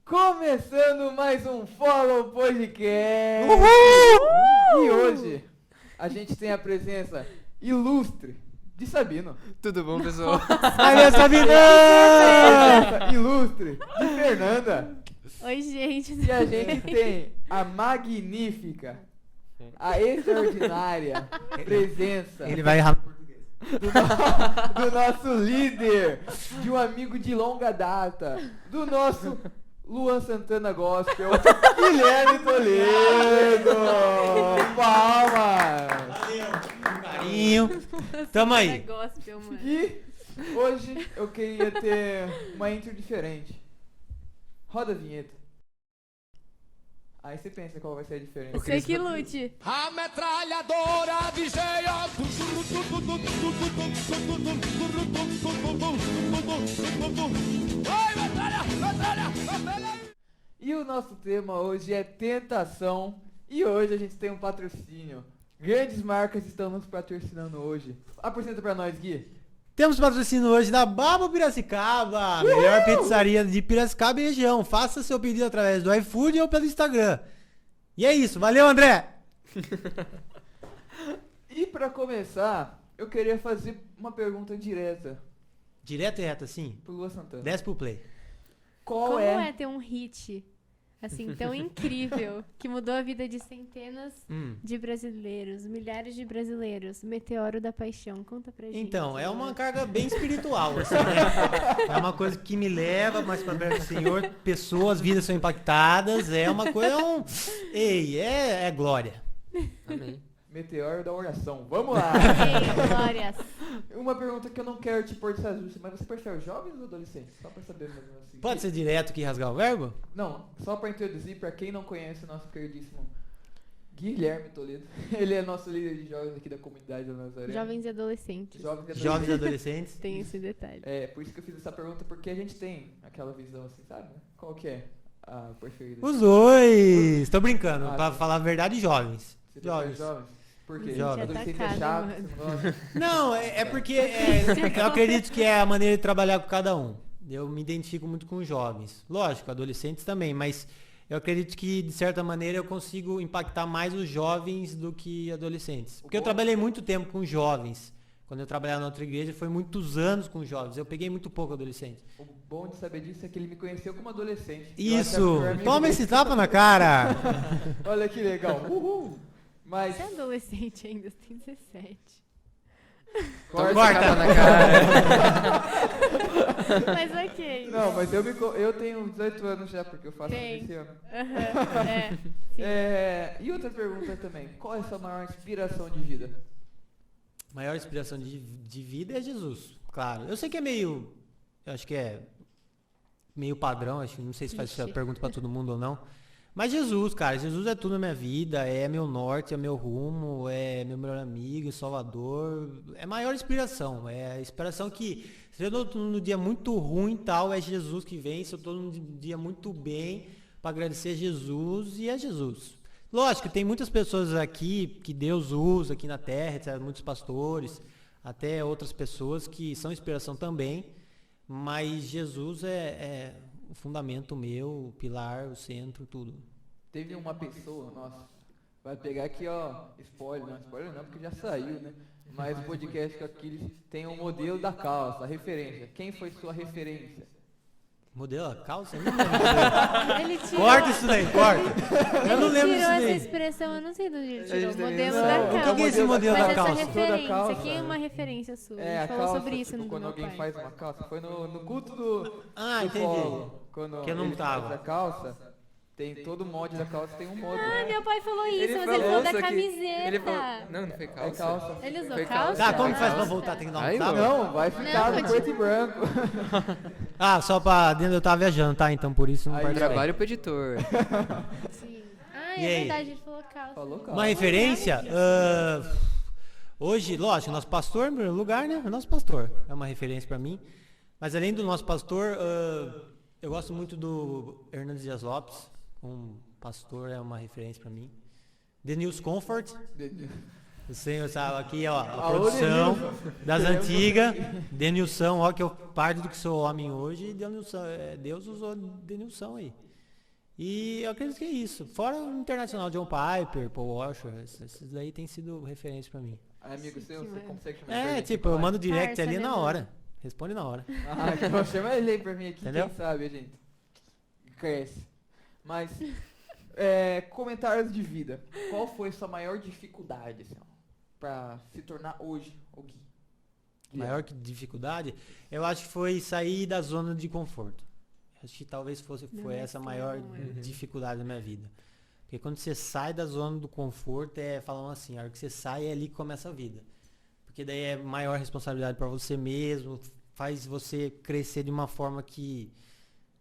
Começando mais um Follow Podcast. Uhul! E hoje a gente tem a presença ilustre de Sabino. Tudo bom, pessoal? Aí, Sabina! Presença ilustre de Fernanda. Oi, gente. E a gente tem a magnífica, a extraordinária presença Ele vai errar. do nosso líder, de um amigo de longa data, do nosso Luan Santana Gospel, Guilherme Toledo. Palmas! Carinho. Tamo aí. Gospel, mano. E hoje eu queria ter uma intro diferente. Roda a vinheta. Aí você pensa qual vai ser a diferença. Você que lute. A metralhadora vigia. Vai, metralha! E o nosso tema hoje é tentação. E hoje a gente tem um patrocínio. Grandes marcas estão nos patrocinando hoje. Apresenta pra nós, Gui. Temos patrocínio hoje da Babo Piracicaba, a melhor pizzaria de Piracicaba e região. Faça seu pedido através do iFood ou pelo Instagram. E é isso. Valeu, André! E pra começar, eu queria fazer uma pergunta direta Direto e reto assim. pro Luan Santana. Desce pro play. Qual Como é é ter um hit assim tão incrível que mudou a vida de centenas de brasileiros, milhares de brasileiros? Meteoro da Paixão. Conta pra gente. Então, é uma carga bem espiritual, assim, né? É uma coisa que me leva mais pra perto do Senhor. Pessoas, vidas são impactadas. É uma coisa, Ei, é glória. Amém. Meteoro da oração? Vamos lá! Ei, glórias. Uma pergunta que eu não quero te pôr de saia justa, mas você prefere jovens ou adolescentes? Só pra saber mesmo assim. Pode ser direto que rasgar o verbo? Não, só pra introduzir, pra quem não conhece o nosso queridíssimo Guilherme Toledo. Ele é nosso líder de jovens aqui da comunidade da Nazaré. Jovens e adolescentes. Jovens e adolescentes. Tem esse detalhe. É, por isso que eu fiz essa pergunta, porque a gente tem aquela visão assim, sabe? Né? Qual que é a preferida? Os dois! Tô brincando, Ah, pra tá. falar a verdade, jovens. Você prefere Jovens. jovens? Por quê? Jovens. Adolescente é Atacado, chato, mano. você não gosta? Não, é porque eu acredito que é a maneira de trabalhar com cada um. Eu me identifico muito com os jovens. Lógico, adolescentes também, mas eu acredito que, de certa maneira, eu consigo impactar mais os jovens do que adolescentes. Porque eu trabalhei muito tempo com jovens. Quando eu trabalhava na outra igreja, foi muitos anos com jovens. Eu peguei muito pouco adolescente. O bom de saber disso é que ele me conheceu como adolescente. Isso! Eu acho que é o pior amigo Toma dele. esse tapa na cara! Olha que legal. Uhul! Mas Você é adolescente ainda, você tem 17. Toma esse Corta. tapa na cara. Mas ok. não, mas eu tenho 18 anos já, porque eu faço Tem. esse ano. Aham, é. E outra pergunta também. Qual é a sua maior inspiração de vida? Maior inspiração de vida é Jesus, claro. Eu sei que é eu acho que é meio padrão, não sei se faz essa Ixi. pergunta pra todo mundo ou não. Mas Jesus, cara, Jesus é tudo na minha vida, é meu norte, é meu rumo, é meu melhor amigo, Salvador. É maior inspiração, é a inspiração que, se eu tô num dia muito ruim e tal, é Jesus que vem. Se eu tô num dia muito bem, pra agradecer a Jesus, e é Jesus. Lógico, tem muitas pessoas aqui que Deus usa aqui na terra, etc., muitos pastores, até outras pessoas que são inspiração também, mas Jesus é o fundamento meu, o pilar, o centro, tudo. Teve uma pessoa, nossa, vai pegar aqui, ó, spoiler não, porque já saiu, né? Mas o podcast aqui tem um modelo da calça, a referência. Quem foi sua referência? Modelo a calça? Eu não lembro disso daí. Ele tirou, Corta isso daí, corta. Eu não ele lembro tirou disso essa daí. expressão, eu não sei de onde ele A tirou. gente também Modelo não da sabe. calça. O que é esse modelo Mas da essa calça? referência, calça. quem é uma referência sua? É, A a gente falou calça, sobre isso tipo, no quando meu alguém pai. faz uma calça, foi no culto do Entendi. polo, quando Que eu não ele tava. faz a calça, tem todo molde da calça, tem um modo. Ah, meu pai falou isso, mas ele falou, falou da só que camiseta. Ele falou... Não foi É calça. calça. Ele usou Foi calça? Tá, como que faz pra Calça? voltar? Tem que dar um Aí, tapa? Não, vai ficar Não, no preto e branco. Ah, só pra dentro eu tava viajando, tá? Então por isso não Aí, participei. Trabalho pro editor. Sim. Ah, E é aí? verdade, ele falou calça. Falou calça. Uma referência? Hoje, lógico, nosso pastor, em primeiro lugar, né? O nosso pastor é uma referência pra mim. Mas além do nosso pastor, eu gosto muito do Hernandes Dias Lopes. Um pastor é uma referência pra mim. Denils Comfort. O senhor sabe aqui, ó, a Alô, produção Denilson. das antigas. Denilson, ó, que eu parto do que sou homem hoje. E Denilson, Deus usou Denilson aí. E eu acredito que é isso. Fora o internacional, John Piper, Paul Washer, esses daí tem sido referência pra mim. Amigo seu, Que você mano. consegue chamar ele pra gente Tipo, eu falar? mando direct Parça, ali né, na mano? hora. Responde na hora. Ah, então chama ele aí pra mim aqui, Entendeu? quem sabe a gente cresce. Mas, comentários de vida. Qual foi sua maior dificuldade, assim, ó, pra se tornar hoje o Gui? Maior que dificuldade, eu acho que foi sair da zona de conforto. Acho que talvez Não foi é essa a tão maior ruim. dificuldade da minha vida. Porque quando você sai da zona do conforto, falando assim, a hora que você sai é ali que começa a vida. Porque daí é maior responsabilidade para você mesmo, faz você crescer de uma forma que,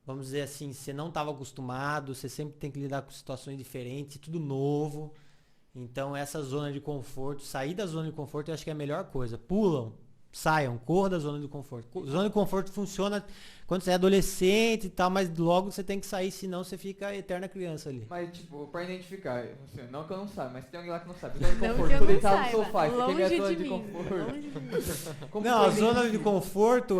vamos dizer assim, você não estava acostumado, você sempre tem que lidar com situações diferentes, tudo novo. Então essa zona de conforto, sair da zona de conforto, eu acho que é a melhor coisa. Pulam, saiam, corra da zona de conforto. Zona de conforto funciona quando você é adolescente e tal, mas logo você tem que sair, senão você fica a eterna criança ali. Mas, tipo, pra identificar, assim, não que eu não saiba, mas tem alguém lá que não sabe. Zona de Não conforto, que eu tô não deitado no saiba. sofá, isso aqui é minha Longe zona de de mim. conforto. Longe de mim. Como Não, foi a zona de identificar? conforto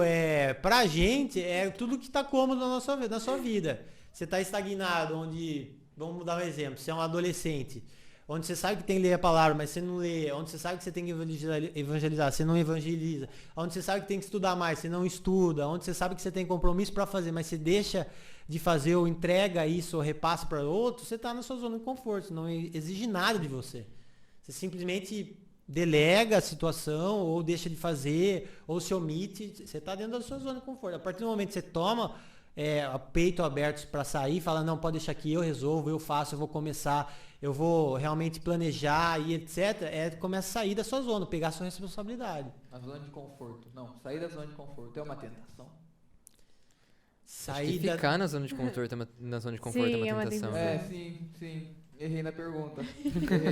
pra gente é tudo que tá cômodo na sua vida. Você tá estagnado, vamos dar um exemplo, você é um adolescente, onde você sabe que tem que ler a palavra, mas você não lê, onde você sabe que você tem que evangelizar, você não evangeliza, onde você sabe que tem que estudar mais, você não estuda, onde você sabe que você tem compromisso para fazer, mas você deixa de fazer ou entrega isso ou repassa para outro, você tá na sua zona de conforto, não exige nada de você. Você simplesmente delega a situação, ou deixa de fazer, ou se omite, você está dentro da sua zona de conforto. A partir do momento que você toma peito aberto para sair, fala, não, pode deixar aqui, eu resolvo, eu faço, eu vou começar, eu vou realmente planejar e etc. Começa a sair da sua zona, pegar a sua responsabilidade. A zona de conforto. Não, sair da zona de conforto é uma tentação. Acho que ficar na zona de conforto é Sim, é uma uma tentação. tentação. Sim. Errei na pergunta.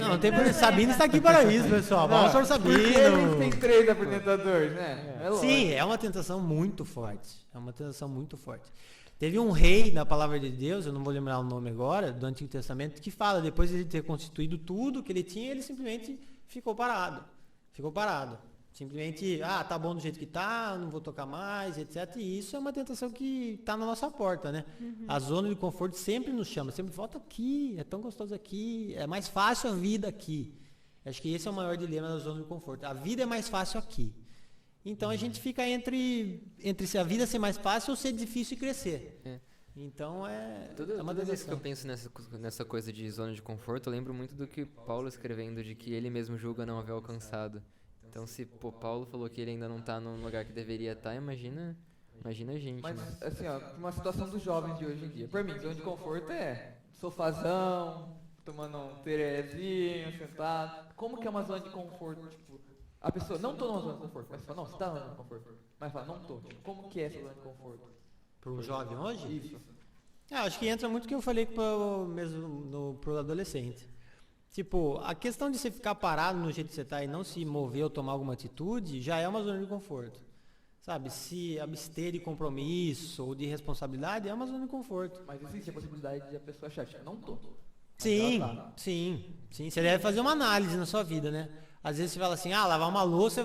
Não tem por Sabino está aqui para isso, pessoal. Vamos para o Porque a gente tem Sabino. 3 apresentadores, né? É lógico. Sim, é uma tentação muito forte. É uma tentação muito forte. Teve um rei na palavra de Deus, eu não vou lembrar o nome agora, do Antigo Testamento, que fala, depois de ele ter constituído tudo que ele tinha, ele simplesmente ficou parado. Simplesmente, tá bom do jeito que tá, não vou tocar mais, etc. E isso é uma tentação que está na nossa porta, né? A zona de conforto sempre nos chama, sempre volta aqui, é tão gostoso aqui, é mais fácil a vida aqui. Acho que esse é o maior dilema da zona de conforto. A vida é mais fácil aqui. Então a gente fica entre se a vida ser mais fácil ou ser difícil e crescer. Então uma Toda vez que eu tentação. penso nessa coisa de zona de conforto, eu lembro muito do que Paulo escrevendo de que ele mesmo julga não haver alcançado. Então se Paulo falou que ele ainda não tá no lugar que deveria estar, imagina a gente. Mas, né? assim, ó, uma situação dos jovens de hoje em dia. Pra mim, zona de conforto é sofazão, tomando um terezinho, sentado. Como que é uma zona de conforto, tipo, a pessoa, não tô numa zona de conforto, mas fala, não, você tá na zona de conforto. Mas fala, não tô. Tipo, como que é essa zona de conforto? Para um jovem hoje? Isso. Acho que entra muito o que eu falei pro adolescente. Tipo, a questão de você ficar parado no jeito que você tá e não se mover ou tomar alguma atitude, já é uma zona de conforto. Sabe, se abster de compromisso ou de responsabilidade, é uma zona de conforto. Mas existe a possibilidade de a pessoa achar, tipo, não tô. Sim, ela tá. sim. Você deve fazer uma análise na sua vida, né? Às vezes você fala assim, lavar uma louça,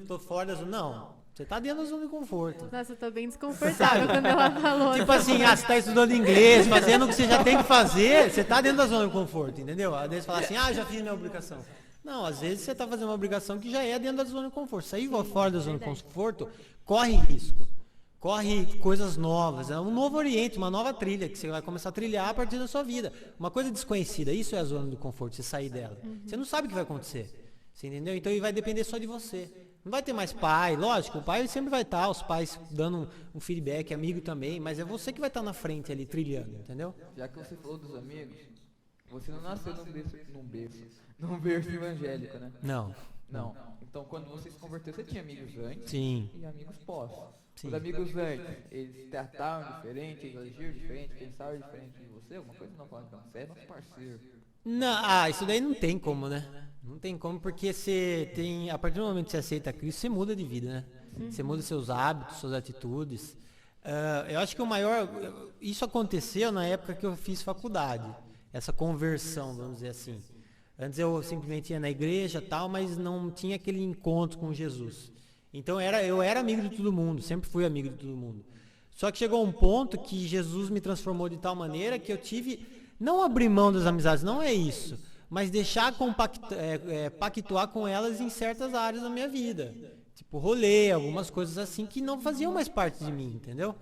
tô fora da zona. Não, você tá dentro da zona de conforto. Nossa, eu tô bem desconfortável quando ela falou. Tipo assim, você tá estudando inglês, fazendo o que você já tem que fazer, você tá dentro da zona de conforto, entendeu? Às vezes você fala assim, já fiz minha obrigação. Não, às vezes você tá fazendo uma obrigação que já é dentro da zona de conforto. Sair fora da zona de conforto, corre risco. Corre coisas novas, é um novo oriente, uma nova trilha que você vai começar a trilhar a partir da sua vida. Uma coisa desconhecida, isso é a zona do conforto, você sair dela. Você não sabe o que vai acontecer, você entendeu? Então vai depender só de você. Não vai ter mais pai, lógico, o pai sempre vai estar, os pais dando um feedback, amigo também, mas é você que vai estar na frente ali, trilhando, entendeu? Já que você falou dos amigos, você não nasceu num berço evangélico, né? Não. Não. Então, quando você se converteu, você tinha amigos antes Sim. e amigos pós. Sim. Os amigos antes, eles trataram diferente, eles agiram diferente, pensaram diferente de você? Alguma coisa? Não, falaram, você é nosso parceiro. Não, isso daí não tem como, né? Não tem como, porque a partir do momento que você aceita Cristo, você muda de vida, né? Você muda seus hábitos, suas atitudes. Eu acho que isso aconteceu na época que eu fiz faculdade, essa conversão, vamos dizer assim. Antes eu simplesmente ia na igreja e tal, mas não tinha aquele encontro com Jesus. Então eu era amigo de todo mundo, sempre fui amigo de todo mundo. Só que chegou um ponto que Jesus me transformou de tal maneira que eu tive, não abrir mão das amizades, não é isso, mas deixar pactuar com elas em certas áreas da minha vida. Tipo rolê, algumas coisas assim que não faziam mais parte de mim, entendeu?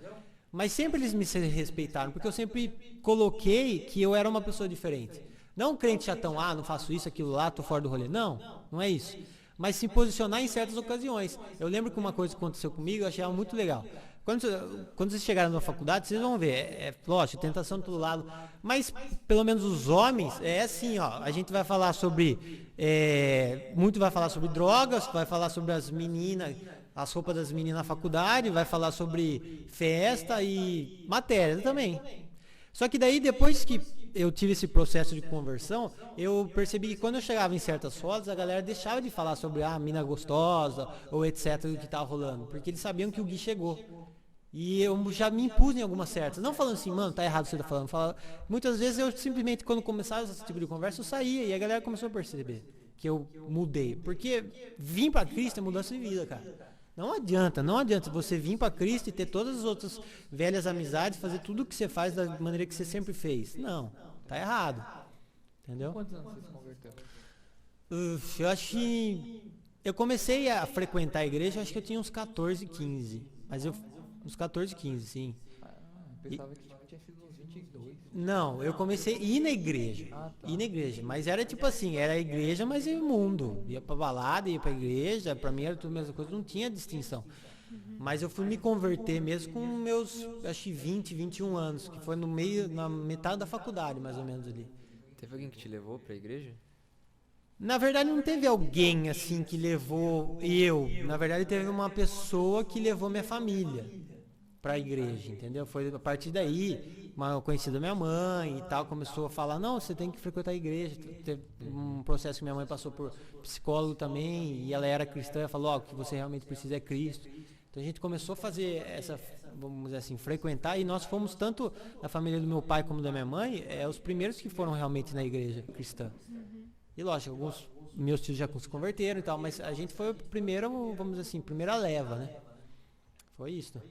Mas sempre eles me respeitaram, porque eu sempre coloquei que eu era uma pessoa diferente. Não um crente chatão, não faço isso, aquilo lá, tô fora do rolê. Não é isso. Mas se posicionar em certas ocasiões. Eu lembro que uma coisa que aconteceu comigo, eu achei ela muito legal. Quando vocês chegarem na faculdade, vocês vão ver, lógico, tentação de todo lado, mas pelo menos os homens, é assim, ó, a gente vai falar sobre, muito vai falar sobre drogas, vai falar sobre as meninas, as roupas das meninas na faculdade, vai falar sobre festa e matéria também. Só que daí, depois que eu tive esse processo de conversão, eu percebi que quando eu chegava em certas fotos, a galera deixava de falar sobre a mina gostosa ou etc, do que tava rolando, porque eles sabiam que o Gui chegou. E eu já me impus em algumas certas. Não falando assim, mano, tá errado o que você tá falando. Muitas vezes eu simplesmente, quando começava esse tipo de conversa, eu saía e a galera começou a perceber que eu mudei. Porque vir pra Cristo é mudança de vida, cara. Não adianta você vir pra Cristo e ter todas as outras velhas amizades, fazer tudo o que você faz da maneira que você sempre fez. Não, tá errado. Entendeu? Quantos anos você se converteu? Eu acho que... Eu comecei a frequentar a igreja, acho que eu tinha uns 14, 15. Mas uns 14, 15, sim. Pensava que tinha sido uns 22. Não, eu comecei a ir na igreja. Ir na igreja. Mas era tipo assim, era a igreja, mas ia mundo. Ia pra balada, ia pra igreja, pra mim era tudo a mesma coisa, não tinha distinção. Mas eu fui me converter mesmo com meus, acho que 20, 21 anos, que foi na metade da faculdade, mais ou menos ali. Teve alguém que te levou pra igreja? Na verdade não teve alguém assim que levou eu. Na verdade teve uma pessoa que levou minha família pra igreja, entendeu? Foi a partir daí, uma conhecida minha mãe e tal, começou a falar, não, você tem que frequentar a igreja. Teve um processo que minha mãe passou por psicólogo também, e ela era cristã, falou, o que você realmente precisa é Cristo. Então a gente começou a fazer essa, vamos dizer assim, frequentar, e nós fomos tanto da família do meu pai como da minha mãe, os primeiros que foram realmente na igreja cristã. E lógico, alguns meus tios já se converteram e tal, mas a gente foi o primeiro, vamos dizer assim, primeira leva, né? Foi isso.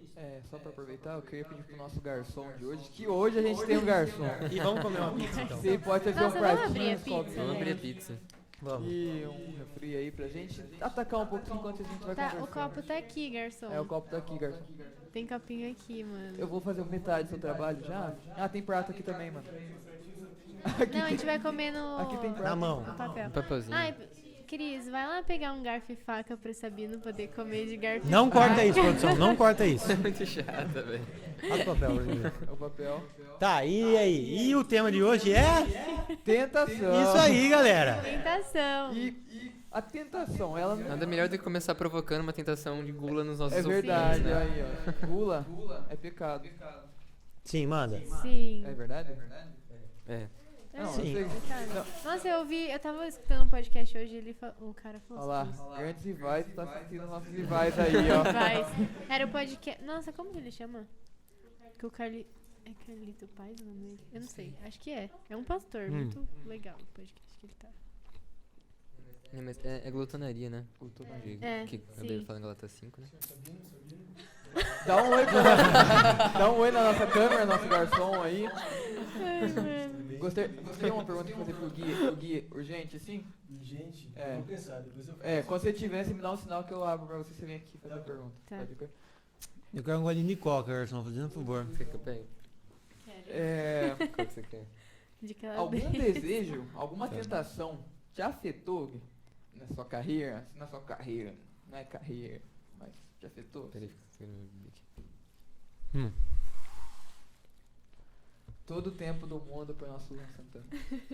Só pra aproveitar, eu queria pedir pro nosso garçom de hoje, que hoje a gente tem um garçom. E vamos comer uma pizza então. Você pode fazer Nossa, um vamos pratinho, abrir a uns copos pizza, Vamos né? abrir a pizza. Vamos. e um refri aí pra gente atacar um pouquinho enquanto a gente vai Tá, conversando. o copo tá aqui, garçom. O copo tá aqui, garçom. Tem copinho aqui, mano. Eu vou fazer metade do seu trabalho já. Tem prato aqui também, mano. Não, a gente vai comer no... Aqui tem prato. Na mão. no papel. Um papelzinho. Ai, Cris, vai lá pegar um garfo e faca pro Sabino poder comer de garfo Não e faca. corta isso, produção, não corta isso. É muito chata, velho. Olha o papel, Rodrigo. É o papel. Tá, e aí? E o tema de hoje é? Tentação. Isso aí, galera. Tentação. E a tentação, ela não... Nada melhor do que começar provocando uma tentação de gula nos nossos É verdade, ouvintes, né? aí, ó. Gula é pecado. Sim, manda. Sim. É verdade? É. Não, Sim. eu sei. Cara, nossa, eu tava escutando um podcast hoje e o cara falou Olha lá, assim. grandes rivais, tá assistindo nossos rivais aí, ó. Vai. Era o podcast. Nossa, como que ele chama? Que o Carli. É Carlito Paz o nome dele? Eu não sei. Acho que é. É um pastor. Muito legal o podcast que ele tá. Mas é glutonaria, né? É, Que a sim. Bíblia fala em Galatas 5, né? Dá um oi pra Dá um oi na nossa câmera, nosso garçom aí. Ai, mano. Gostei de uma pergunta que fazer pro Gui, urgente, assim? Gente, É. vou pensar, depois eu faço. Quando você tiver, você me dá um sinal que eu abro pra você vem aqui fazer a pergunta. Tá. Pode crer? Eu quero um golinho de coca, Gerson, fazendo um favor. Você que eu pego? Qual que você quer? De Algum calabresa. desejo, alguma tentação te afetou Gui, na sua carreira? Na sua carreira, não é carreira, mas te afetou? Peraí, fica escrevendo aqui. Todo o tempo do mundo pro nosso Luan Santana.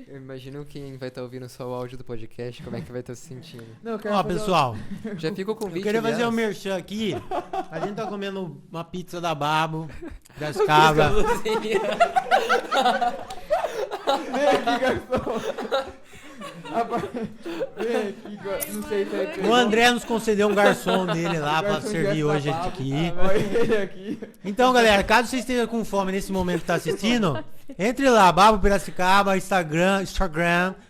Eu imagino quem vai estar ouvindo só o áudio do podcast, como é que vai estar se sentindo. Não, eu quero Ó, fazer pessoal, Já fica o convite, eu queria fazer um aliás. merchan aqui. A gente tá comendo uma pizza da Babo, das cabras. Vem aqui, garçom. Vem aqui, não sei se é O André nos concedeu um garçom dele lá pra servir hoje aqui. Olha ele aqui. Então, galera, caso você esteja com fome nesse momento que tá assistindo, entre lá, Babo Piracicaba, Instagram,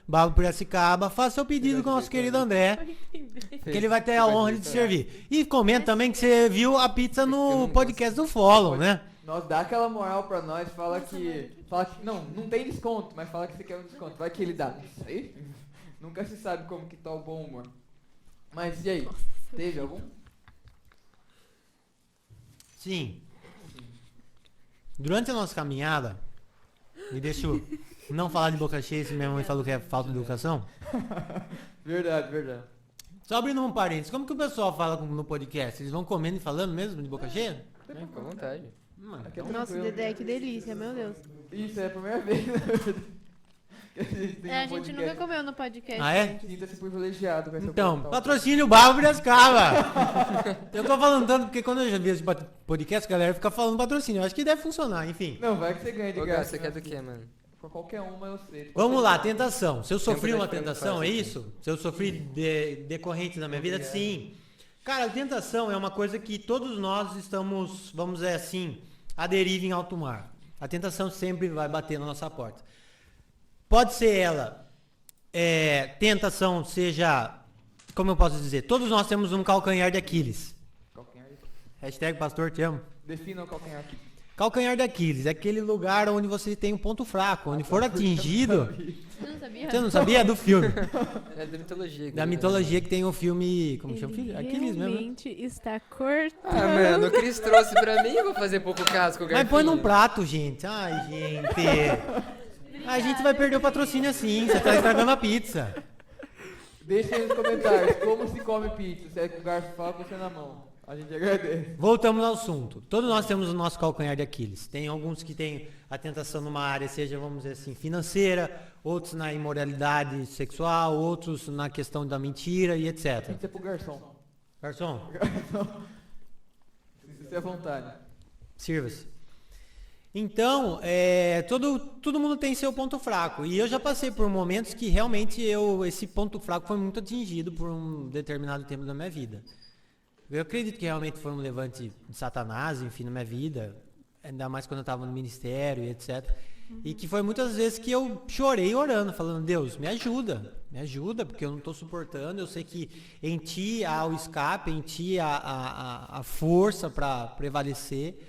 Babo Piracicaba, faça seu pedido com o nosso querido André, que ele vai ter a honra de te servir. E comenta também que você viu a pizza no podcast do Follow, né? Nós dá aquela moral pra nós, fala Nossa, que. mano, Fala que. Não tem desconto, mas fala que você quer um desconto. Vai que ele dá. Isso aí? Nunca se sabe como que tá o bom humor. Mas e aí? Teve algum? Sim. Durante a nossa caminhada, me deixa eu não falar de boca cheia se minha mãe falou que é falta de educação. Verdade. Só abrindo um parênteses, como que o pessoal fala no podcast? Eles vão comendo e falando mesmo de boca cheia? Fica à vontade. Aqui é Nossa, tranquilo. Dedé, que delícia, meu Deus. Isso é a primeira vez, na verdade. Que a gente tem É, a um gente nunca podcast. comeu no podcast. Ah, é? Sinta-se privilegiado com essa Então, oportunidade. patrocínio Barba Piracicaba. Eu tô falando tanto porque quando eu já vi esse podcast, a galera fica falando patrocínio. Eu acho que deve funcionar, enfim. Não, vai que você ganha de Ô, graça. Gá, você quer do que, mano? Por qualquer uma eu sei. Vamos lá, tentação. Se eu sofri Tempo uma das tentação, é perguntas, isso? Se eu sofri decorrente na minha vida, sim. Cara, a tentação é uma coisa que todos nós estamos, vamos dizer assim, à deriva em alto mar. A tentação sempre vai bater na nossa porta. Pode ser ela, tentação seja, como eu posso dizer, todos nós temos um calcanhar de Aquiles. Calcanhar. Hashtag pastor, te amo. Defina o calcanhar aqui. Calcanhar de Aquiles é aquele lugar onde você tem um ponto fraco, onde for atingido. Você não sabia? Você não sabia? É do filme. É da mitologia. Da mitologia que tem o filme. Como chama o filme? Aquiles mesmo. Né? Realmente está cortado. Ah, mano, o Cris trouxe pra mim, eu vou fazer pouco caso com o Mas põe num garfinho. prato, gente. Ai, gente. A gente vai perder o patrocínio assim. Você tá estragando a pizza. Deixa aí nos comentários como se come pizza. Se é com o garfo fala com você na mão. A gente agradece. Voltamos ao assunto. Todos nós temos o nosso calcanhar de Aquiles. Tem alguns que têm a tentação numa área, seja, vamos dizer assim, financeira, outros na imoralidade sexual, outros na questão da mentira e etc. Pizza pro garçom. Garçom, Se é vontade. sirva-se. Então, todo mundo tem seu ponto fraco. E eu já passei por momentos que realmente esse ponto fraco foi muito atingido por um determinado tempo da minha vida. Eu acredito que realmente foi um levante de Satanás, enfim, na minha vida. Ainda mais quando eu estava no ministério e etc. E que foi muitas vezes que eu chorei orando, falando, Deus, me ajuda, porque eu não estou suportando. Eu sei que em Ti há o escape, em Ti há a força para prevalecer.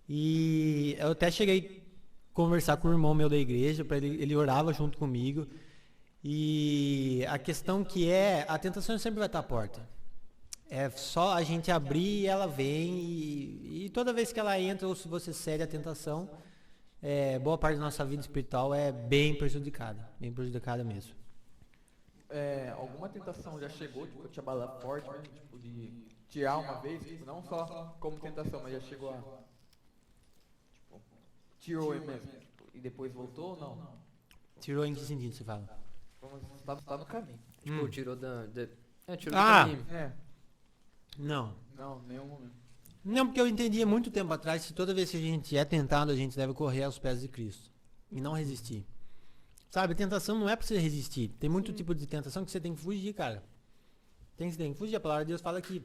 E eu até cheguei a conversar com o irmão meu da igreja, ele orava junto comigo. E a questão que a tentação sempre vai estar à porta. É só a gente abrir e ela vem. E toda vez que ela entra, ou se você cede à tentação, boa parte da nossa vida espiritual é bem prejudicada mesmo. Alguma tentação já chegou, tipo, te abalar forte, mesmo, tipo, de tirar uma vez, tipo, não só como tentação, mas já chegou a, tipo, tirou ele mesmo, tipo, e depois voltou ou não? Tirou em que sentido você fala? Tá no caminho. Tipo, tirou tirou do Ah! caminho. Não, Nenhum momento. Não, porque eu entendia muito tempo atrás que toda vez que a gente é tentado, a gente deve correr aos pés de Cristo e não resistir. Sabe, tentação não é pra você resistir. Tem muito tipo de tentação que você tem que fugir, cara. Você tem que fugir. A palavra de Deus fala que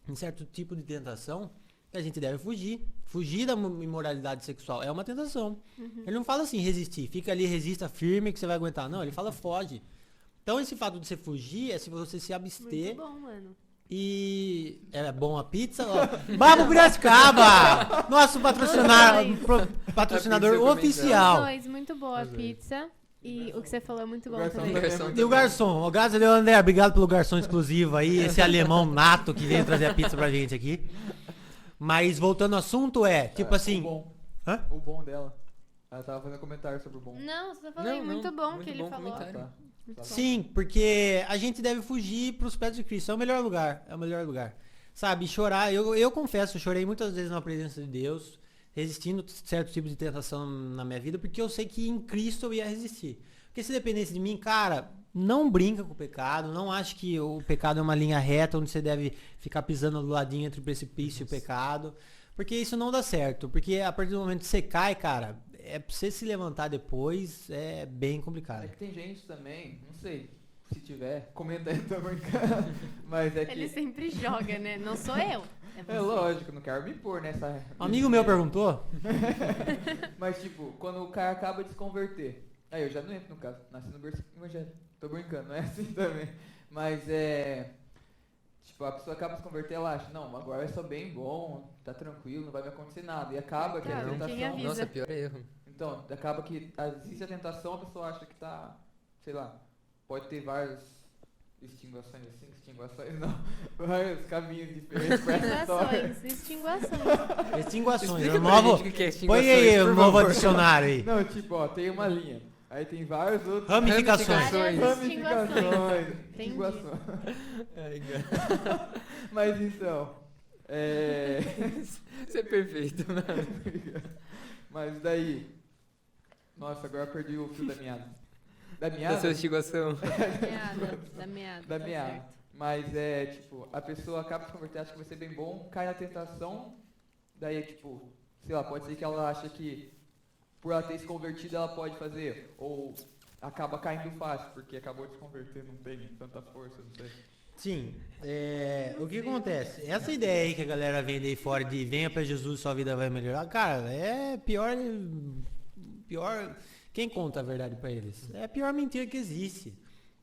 em certo tipo de tentação a gente deve fugir. Fugir da imoralidade sexual é uma tentação. Ele não fala assim, resistir. Fica ali, resista firme que você vai aguentar. Não, ele fala foge. Então esse fato de você fugir é se você se abster. Muito bom, mano. E é bom a pizza? Barba Piracicaba! Nosso patrocinador pizza oficial. Os dois, muito boa a pizza. E o que você falou é muito bom Garçom também. Garçom E o garçom, graças a Deus, André, obrigado pelo garçom exclusivo aí, esse alemão nato que veio trazer a pizza pra gente aqui. Mas voltando ao assunto tipo assim... O bom. Hã? O bom dela. Ela tava fazendo comentário sobre o bom. Não, você falou muito bom muito que ele bom falou. comentário. Tá. Muito bom. Sim, porque a gente deve fugir pros pés de Cristo, é o melhor lugar, Sabe, chorar, eu confesso, eu chorei muitas vezes na presença de Deus, resistindo a certo tipo de tentação na minha vida, porque eu sei que em Cristo eu ia resistir. Porque se dependesse de mim, cara, não brinca com o pecado, não ache que o pecado é uma linha reta onde você deve ficar pisando do ladinho entre o precipício e o pecado, porque isso não dá certo, porque a partir do momento que você cai, cara, pra você se levantar depois é bem complicado. É que tem gente também, não sei, se tiver, comenta aí, tô brincando. Mas é que... Ele sempre joga, né? Não sou eu. É lógico, não quero me pôr nessa... Um amigo meu perguntou, Mas tipo, quando o cara acaba de se converter, aí eu já não entro no caso, nasci no berço evangélico, tô brincando, não é assim também. Mas Tipo, a pessoa acaba se converter, ela acha, não, agora eu sou bem bom, tá tranquilo, não vai me acontecer nada. E acaba que a Não, quem tentação... avisa? Nossa, pior erro. Então, acaba que existe a tentação, a pessoa acha que tá, sei lá, pode ter várias extinguações assim, extinguações não, vários caminhos diferentes pra essa história. Extinguações. Extinguações. Explica o pra novo... gente o que é Põe extinguações, aí por o novo favor. dicionário aí. Não, tipo, ó, tem uma linha, aí tem vários outros... Ramificações. Várias Ramificações. Entendi. Extinguações. Ai, cara. Mas então, Isso é perfeito, mano. mas daí... Nossa, agora eu perdi o fio da meada. Da Da meada? sua extinguação. Da meada. Da tá meada. certo. Mas tipo, a pessoa acaba se convertendo, acha que vai ser bem bom, cai na tentação, daí tipo, sei lá, pode ser que ela acha que por ela ter se convertido ela pode fazer, ou acaba caindo fácil, porque acabou de se converter, não tem tanta força, não sei. Sim, o que acontece? Essa ideia aí que a galera vende aí fora de venha pra Jesus, sua vida vai melhorar, cara, é pior, quem conta a verdade pra eles? É a pior mentira que existe.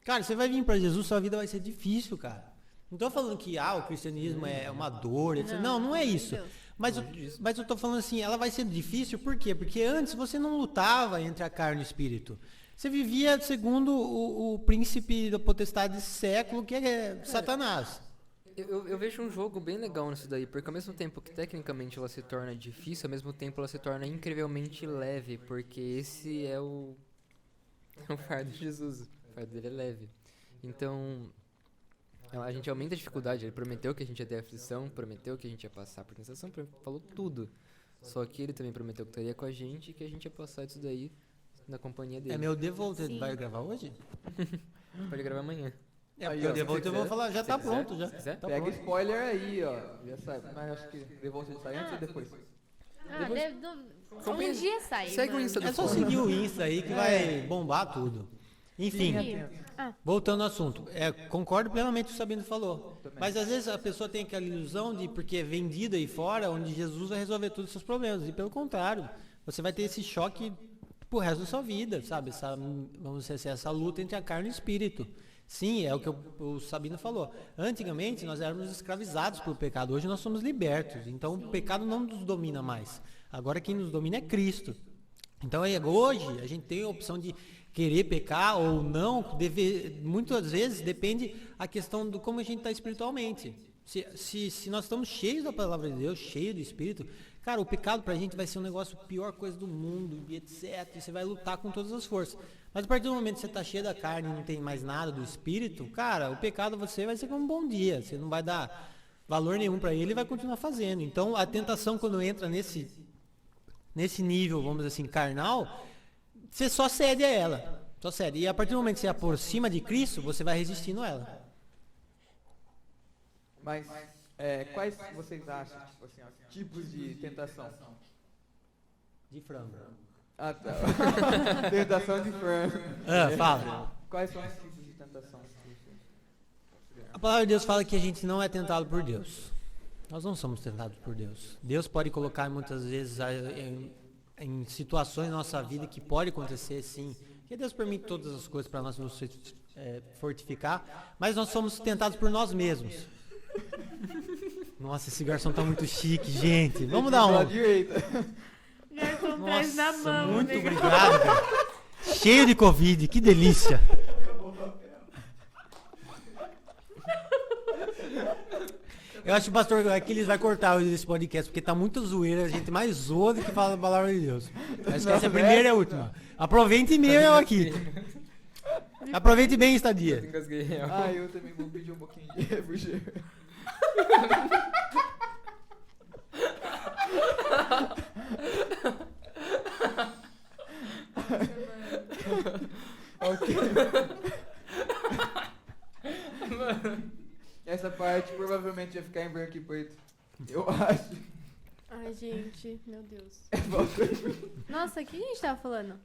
Cara, você vai vir pra Jesus, sua vida vai ser difícil, cara. Não tô falando que o cristianismo é uma dor, etc. Não é isso. Deus. Mas eu tô falando assim, ela vai ser difícil, por quê? Porque antes você não lutava entre a carne e o espírito. Você vivia segundo o príncipe da potestade desse século, que é Satanás. Eu vejo um jogo bem legal nisso daí, porque ao mesmo tempo que tecnicamente ela se torna difícil, ao mesmo tempo ela se torna incrivelmente leve, porque esse é o fardo de Jesus, o fardo dele é leve. Então, a gente aumenta a dificuldade, ele prometeu que a gente ia ter aflição, prometeu que a gente ia passar por tentação, falou tudo. Só que ele também prometeu que estaria com a gente e que a gente ia passar isso daí na companhia dele. É meu devolver, Sim. vai gravar hoje? Pode gravar amanhã. É, Aí, porque ó, o devolver se eu vou quiser, falar, já se tá quiser, pronto, já. se quiser. Tá Pega pronto. spoiler aí, ó, já sabe, mas acho que Devolver sai antes ou depois? Um dia sai. Segue o mano. Insta do É só Fone. seguir o Insta aí que vai bombar tudo. Enfim, voltando ao assunto. Concordo plenamente com o que o Sabino falou. Mas às vezes a pessoa tem aquela ilusão de porque é vendido aí fora, onde Jesus vai resolver todos os seus problemas. E pelo contrário, você vai ter esse choque pro resto da sua vida, sabe? Vamos dizer assim, essa luta entre a carne e o espírito. Sim, é o que o Sabino falou. Antigamente nós éramos escravizados pelo pecado, hoje nós somos libertos. Então o pecado não nos domina mais. Agora quem nos domina é Cristo. Então hoje a gente tem a opção de querer pecar ou não, muitas vezes depende a questão do como a gente está espiritualmente. Se nós estamos cheios da palavra de Deus, cheios do Espírito, cara, o pecado pra gente vai ser um negócio, pior coisa do mundo, e etc. E você vai lutar com todas as forças. Mas a partir do momento que você está cheio da carne e não tem mais nada do Espírito, cara, o pecado você vai ser como um bom dia. Você não vai dar valor nenhum para ele e vai continuar fazendo. Então a tentação quando entra nesse nível, vamos dizer assim, carnal, você só cede a ela. Só cede. E a partir do momento que você aproxima de Cristo, você vai resistindo a ela. Mas quais vocês acham, tipo assim, ó, tipos de tentação? De frango. Ah, tá. Tentação de frango. Fala. Quais são os tipos de tentação? A palavra de Deus fala que a gente não é tentado por Deus. Nós não somos tentados por Deus. Deus pode colocar muitas vezes em situações na nossa vida que pode acontecer, sim. Que Deus permite todas as coisas para nós nos fortificar, mas nós somos tentados por nós mesmos. Nossa, esse garçom tá muito chique, gente. Vamos dar Pela um. direita. Garçom traz na Nossa, mão, muito né? obrigado, cara. Cheio de Covid, que delícia. Eu acho que o pastor Aquiles vai cortar hoje esse podcast, porque tá muito zoeira, a gente mais zoa do que fala a palavra de Deus. Acho que essa é a primeira e a última. Aproveite mesmo aqui. Aproveite bem a estadia. Engasguei real. Ah, eu também vou pedir um pouquinho de refrigerante. Ok. Essa parte provavelmente vai ficar em branco e preto. Eu acho. Ai, gente, meu Deus. Volta. Nossa, o que a gente tava falando?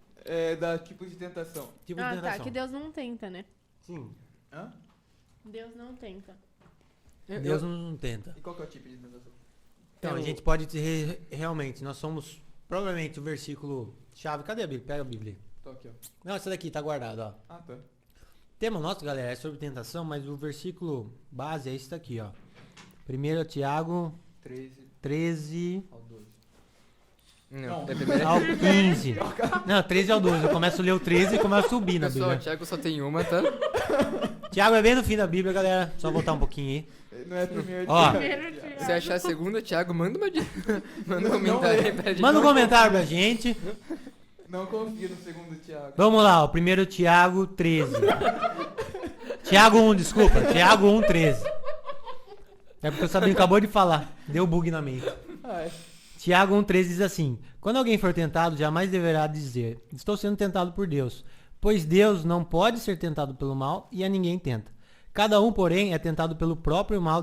Da tipo de tentação. Tipo de Tá, tentação. que Deus não tenta, né? Sim. Hã? Deus não tenta. Deus não tenta. E qual que é o tipo de tentação? Então, a gente pode dizer, realmente, nós somos, provavelmente, o versículo chave. Cadê a Bíblia? Pega a Bíblia. Tô aqui, ó. Não, essa daqui tá guardada, ó. Ah, tá. tema nosso, galera, é sobre tentação, mas o versículo base é esse daqui, ó. 1 Tiago 13 ao 12. Não, Não. é primeiro. ao 15. Não, 13 ao 12. Eu começo a ler o 13 e começo a subir na Pessoal, o Bíblia. Thiago só tem uma, tá? Tiago é bem no fim da Bíblia, galera. Só voltar um pouquinho aí. Não é primeiro Ó. Se achar a segunda, Thiago, manda um comentário aí pra gente. Manda um comentário pra gente. Não confio no segundo Tiago. Vamos lá, o 1 Tiago 13. Tiago 1, desculpa. Tiago 1, 13. É porque o Sabino acabou de falar. Deu bug na mente. Ai, Tiago 1,13 diz assim: quando alguém for tentado, jamais deverá dizer: estou sendo tentado por Deus. Pois Deus não pode ser tentado pelo mal e a ninguém tenta. Cada um, porém, é tentado pelo próprio mau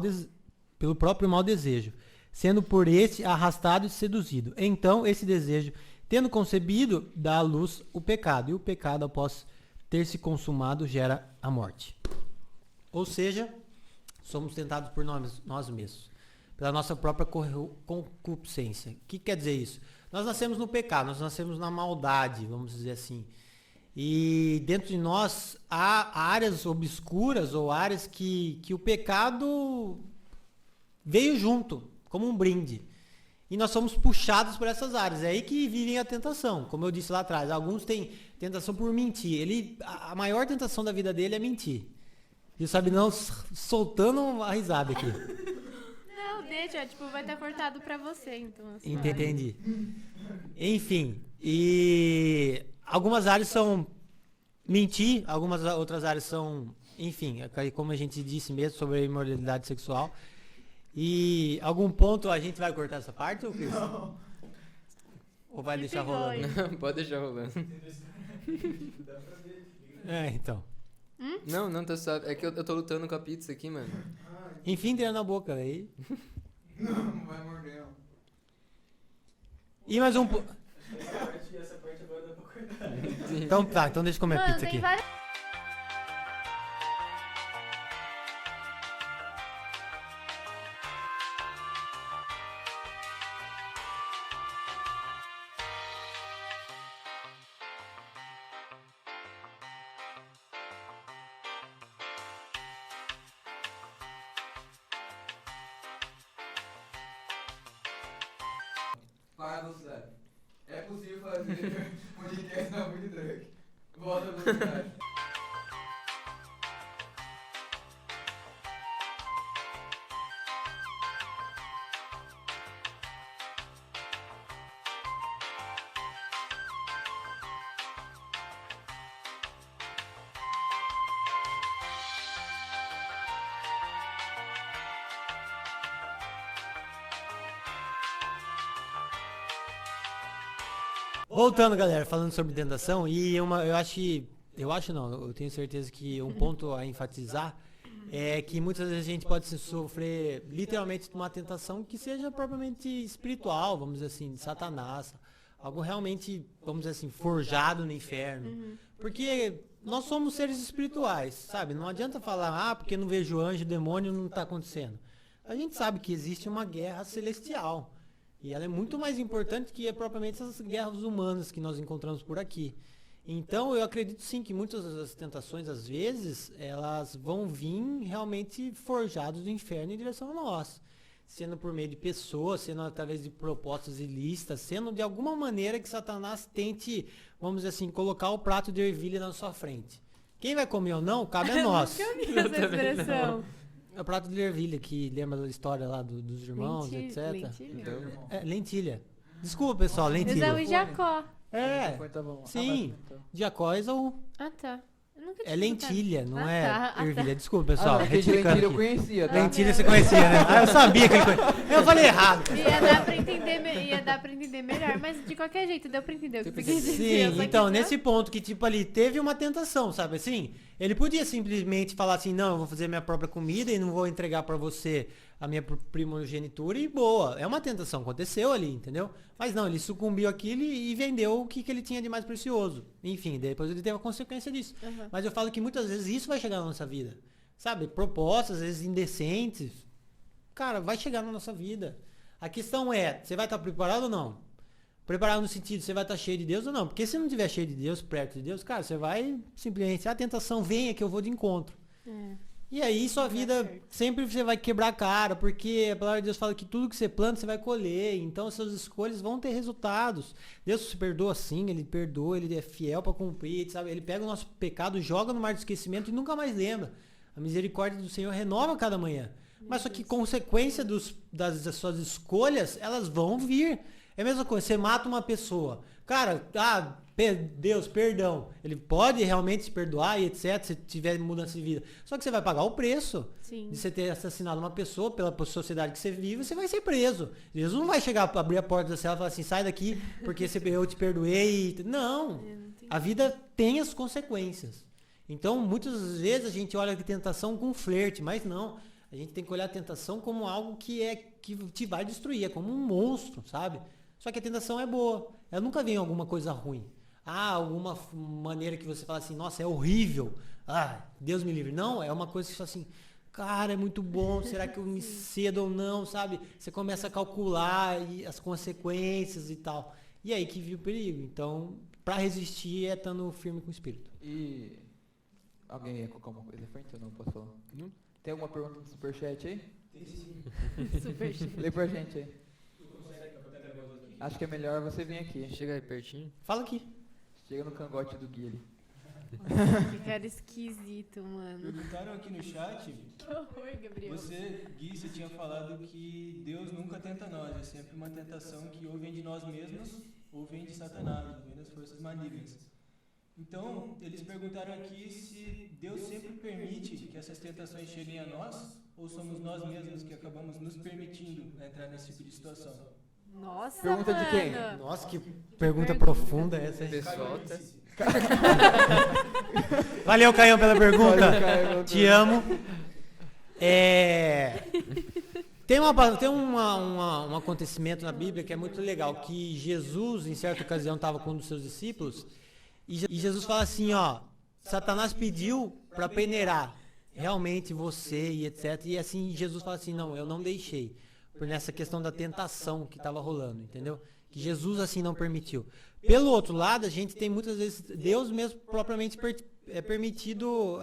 desejo, sendo por este arrastado e seduzido. Então, esse desejo, tendo concebido, dá à luz o pecado. E o pecado, após ter se consumado, gera a morte. Ou seja, somos tentados por nós mesmos, pela nossa própria concupiscência. O que quer dizer isso? Nós nascemos no pecado, nós nascemos na maldade, vamos dizer assim. E dentro de nós há áreas obscuras ou áreas que o pecado veio junto, como um brinde. E nós somos puxados por essas áreas. É aí que vivem a tentação. Como eu disse lá atrás, alguns têm tentação por mentir. A maior tentação da vida dele é mentir. E o Sabinão soltando uma risada aqui. Não, deixa, tipo, vai estar cortado pra você, então. Assim. Entendi. Enfim, e algumas áreas são mentir, algumas outras áreas são, enfim, como a gente disse mesmo sobre a imoralidade sexual. E algum ponto a gente vai cortar essa parte, ou Cris? Ou vai deixar rolando? Não, pode deixar rolando. É, então. Não, tá suave. É que eu tô lutando com a pizza aqui, mano. Enfim, tira na boca, aí. não vai morder, não. E mais um... Essa parte agora dá pra cortar. Então tá, então deixa eu comer Mano, pizza tem aqui. várias... Para a velocidade. É possível fazer podcast na muito drag. Volta a velocidade. Voltando, galera, falando sobre tentação, e eu tenho certeza que um ponto a enfatizar é que muitas vezes a gente pode sofrer literalmente uma tentação que seja propriamente espiritual, vamos dizer assim, de Satanás, algo realmente, vamos dizer assim, forjado no inferno. Porque nós somos seres espirituais, sabe? Não adianta falar, porque não vejo anjo, demônio, não está acontecendo. A gente sabe que existe uma guerra celestial. E ela é muito mais importante que propriamente essas guerras humanas que nós encontramos por aqui. Então, eu acredito sim que muitas das tentações, às vezes, elas vão vir realmente forjadas do inferno em direção a nós. Sendo por meio de pessoas, sendo através de propostas ilícitas, sendo de alguma maneira que Satanás tente, vamos dizer assim, colocar o prato de ervilha na sua frente. Quem vai comer ou não, cabe a nós. Eu vi essa expressão. É o prato de ervilha, que lembra da história lá dos irmãos, etc. Lentilha. É, lentilha. Desculpa, pessoal, lentilha. Esaú e Jacó. É, Tá bom. sim. Jacó e Esaú. Ah, tá. Eu nunca tinha É lentilha, não Ah, é tá, ah, ervilha. tá. Desculpa, pessoal. Porque de Retificando lentilha eu aqui. conhecia, tá? Lentilha você conhecia, né? Ah, eu sabia que ele conhecia. Eu falei errado. Ia dar pra entender melhor, mas de qualquer jeito deu pra entender o que você quis dizer. Eu Sim, só então, quis- nesse ponto que, tipo, ali, teve uma tentação, sabe assim? Ele podia simplesmente falar assim, não, eu vou fazer minha própria comida e não vou entregar pra você a minha primogenitura e boa. É uma tentação, aconteceu ali, entendeu? Mas não, ele sucumbiu àquilo e vendeu o que ele tinha de mais precioso. Enfim, depois ele teve a consequência disso. Uhum. Mas eu falo que muitas vezes isso vai chegar na nossa vida. Sabe? Propostas, às vezes indecentes. Cara, vai chegar na nossa vida. A questão é, você vai estar preparado ou não? Preparado no sentido, você vai estar cheio de Deus ou não? Porque se não estiver cheio de Deus, perto de Deus, cara, você vai simplesmente, a tentação venha que eu vou de encontro. E aí sua vida, sempre você vai quebrar a cara, porque a palavra de Deus fala que tudo que você planta, você vai colher. Então, suas escolhas vão ter resultados. Deus se perdoa sim, Ele perdoa, Ele é fiel para cumprir, sabe? Ele pega o nosso pecado, joga no mar do esquecimento e nunca mais lembra. A misericórdia do Senhor renova cada manhã. Mas só que consequência das suas escolhas, elas vão vir. É a mesma coisa, você mata uma pessoa. Cara, Deus, perdão. Ele pode realmente te perdoar e etc, se tiver mudança de vida. Só que você vai pagar o preço de você ter assassinado uma pessoa pela sociedade que você vive, você vai ser preso. Jesus não vai chegar para abrir a porta da cela e falar assim, sai daqui porque eu te perdoei. Não. A vida tem as consequências. Então, muitas vezes a gente olha a tentação com flerte, mas não. A gente tem que olhar a tentação como algo que te vai destruir, é como um monstro, sabe? Só que a tentação é boa. Ela nunca vem alguma coisa ruim. Alguma maneira que você fala assim, nossa, é horrível. Deus me livre. Não, é uma coisa que você fala assim, cara, é muito bom, será que eu me cedo ou não, sabe? Você começa a calcular as consequências e tal. E aí que vive o perigo. Então, para resistir é estando firme com o espírito. E alguém ia colocar uma coisa à frente ou não posso falar? Não. Tem alguma pergunta no superchat aí? Tem sim. Superchat. Lê pra gente aí. Acho que é melhor você vir aqui. Chega aí pertinho. Fala aqui. Chega no cangote do Gui ali. Que cara esquisito, mano. Perguntaram aqui no chat, Que horror, Gabriel. Gui, você tinha falado que Deus nunca tenta nós, é sempre uma tentação que ou vem de nós mesmos ou vem de Satanás, ou vem das forças malignas. Então, eles perguntaram aqui se Deus sempre permite que essas tentações cheguem a nós, ou somos nós mesmos que acabamos nos permitindo entrar nesse tipo de situação. Nossa, Pergunta de quem? Nossa, que pergunta profunda essa. O pessoal tá... Valeu, Caião, pela pergunta. Valeu, Caio. Te amo. Tem um acontecimento na Bíblia que é muito legal, que Jesus, em certa ocasião, estava com um dos seus discípulos, e Jesus fala assim, Satanás pediu para peneirar realmente você e etc. E assim, Jesus fala assim, não, eu não deixei. Por nessa questão da tentação que estava rolando, entendeu? Que Jesus assim não permitiu. Pelo outro lado, a gente tem muitas vezes, Deus mesmo propriamente permitido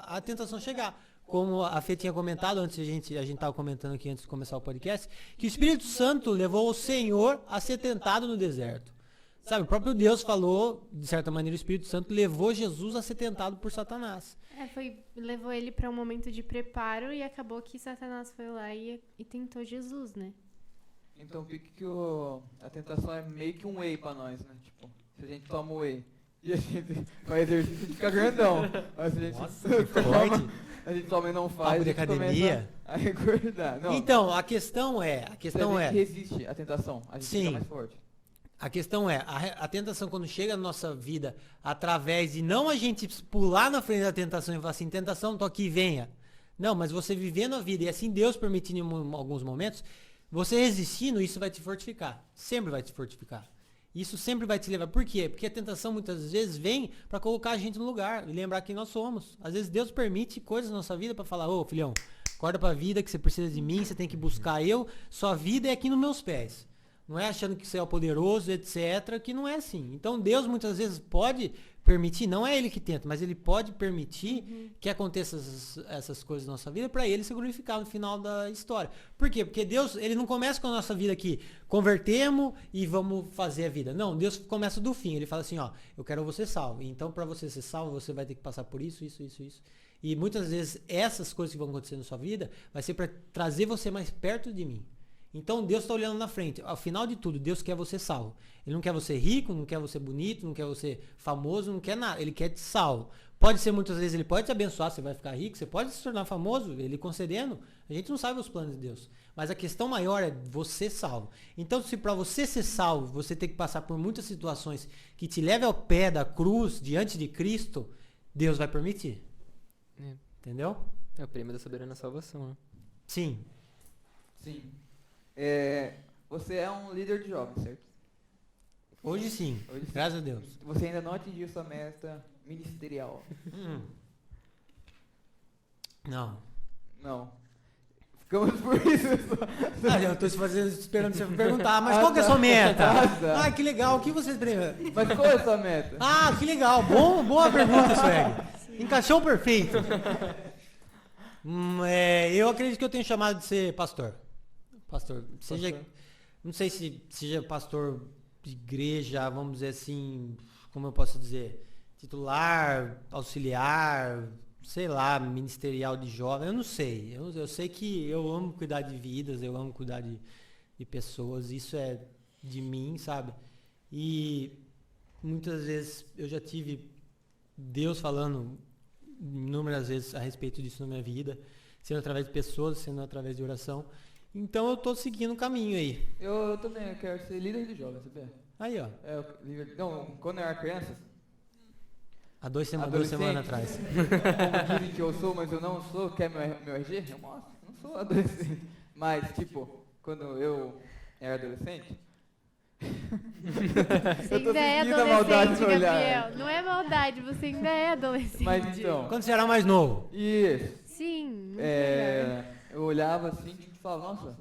a tentação chegar. Como a Fê tinha comentado, antes a gente estava comentando aqui antes de começar o podcast, que o Espírito Santo levou o Senhor a ser tentado no deserto. Sabe, o próprio Deus falou, de certa maneira, o Espírito Santo levou Jesus a ser tentado por Satanás. Levou ele para um momento de preparo e acabou que Satanás foi lá e tentou Jesus, né? Então fica que a tentação é meio que um whey pra nós, né? Tipo, se a gente toma whey e a gente faz exercício, fica grandão. Mas se a gente a gente toma e não faz, Papo de a gente academia. começa a engordar. Não, Então, a questão é... resiste à tentação, a gente fica mais forte. A questão é, a tentação quando chega na nossa vida, através de não a gente pular na frente da tentação e falar assim, tentação, tô aqui, venha. Não, mas você vivendo a vida, e assim Deus permitindo em alguns momentos, você resistindo, isso vai te fortificar. Sempre vai te fortificar. Isso sempre vai te levar. Por quê? Porque a tentação muitas vezes vem para colocar a gente no lugar e lembrar quem nós somos. Às vezes Deus permite coisas na nossa vida para falar, ô filhão, acorda pra vida que você precisa de mim, você tem que buscar eu, sua vida é aqui nos meus pés. Não é achando que você é o poderoso, etc., que não é assim. Então Deus muitas vezes pode permitir, não é Ele que tenta, mas Ele pode permitir que aconteçam essas coisas na nossa vida para Ele se glorificar no final da história. Por quê? Porque Deus, Ele não começa com a nossa vida aqui, convertemos e vamos fazer a vida. Não, Deus começa do fim. Ele fala assim, eu quero você salvo. Então para você ser salvo, você vai ter que passar por isso. E muitas vezes essas coisas que vão acontecer na sua vida vai ser para trazer você mais perto de mim. Então Deus está olhando na frente. Ao final de tudo, Deus quer você salvo. Ele não quer você rico, não quer você bonito, não quer você famoso, não quer nada. Ele quer te salvo. Pode ser muitas vezes, Ele pode te abençoar, você vai ficar rico, você pode se tornar famoso, Ele concedendo. A gente não sabe os planos de Deus. Mas a questão maior é você salvo. Então, se para você ser salvo, você tem que passar por muitas situações que te levem ao pé da cruz, diante de Cristo, Deus vai permitir. Entendeu? É o prêmio da soberana salvação, né? Sim. Você é um líder de jovens, certo? Hoje sim, graças a Deus. Você ainda não atingiu sua meta ministerial. Não. Ficamos por isso. Eu tô esperando você perguntar, mas qual que é a sua meta? Tá. Que legal, o que você... Mas qual é a sua meta? Que legal, boa pergunta, Swag. Encaixou perfeito. Eu acredito que eu tenho chamado de ser pastor. Pastor. Não sei se seja pastor de igreja, vamos dizer assim, como eu posso dizer, titular, auxiliar, sei lá, ministerial de jovem, eu não sei. Eu sei que eu amo cuidar de vidas, eu amo cuidar de pessoas, isso é de mim, sabe? E muitas vezes eu já tive Deus falando inúmeras vezes a respeito disso na minha vida, sendo através de pessoas, sendo através de oração. Então eu tô seguindo um caminho aí. Eu também quero ser líder de jovens, sabia? Aí, ó. Quando eu era criança... Há 2 semanas atrás. Como dizem que eu sou, mas eu não sou, quer meu RG? Eu mostro, eu não sou adolescente. Mas, tipo, quando eu era adolescente... Você ainda é adolescente, Gabriel. Não é maldade, você ainda é adolescente. Mas então... Quando você era mais novo? Isso. Sim, muito eu olhava assim, tipo, falava, nossa,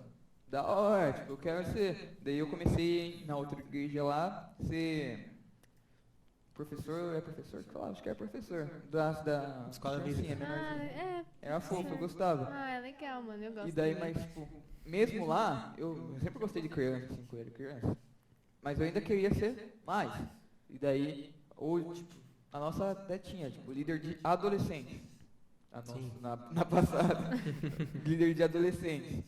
da hora, tipo, eu quero ser. Daí eu comecei na outra igreja lá, ser professor, acho que era professor, da Escola criancinha, menorzinha. Era fofo, eu gostava. É legal, mano, eu gosto. E daí, também. mas, tipo, mesmo lá, eu sempre gostei de criança, assim, com ele, criança. Mas eu ainda queria ser mais. E daí, tipo, a nossa até tinha, tipo, líder de adolescentes. Na passada, líder de adolescentes.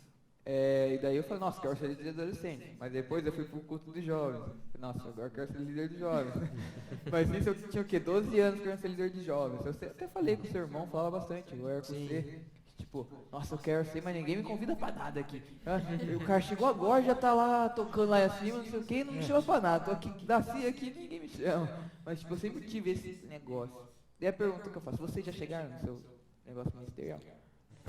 E daí eu falei, nossa, quero ser líder de adolescente. Mas depois eu fui pro culto de jovens. Nossa, agora eu quero ser líder de jovens. Mas isso eu tinha o quê? 12 anos querendo ser líder de jovens. Eu até falei com o seu irmão, falava bastante. Eu era com você. Tipo, nossa, eu quero ser, mas ninguém me convida pra nada aqui. O cara chegou agora, já tá lá tocando lá acima, não sei o que, não me chama pra nada. Tô aqui, nasci aqui, ninguém me chama. Mas tipo, eu sempre tive esse negócio. Daí a pergunta que eu faço, vocês já chegaram no seu negócio ministerial?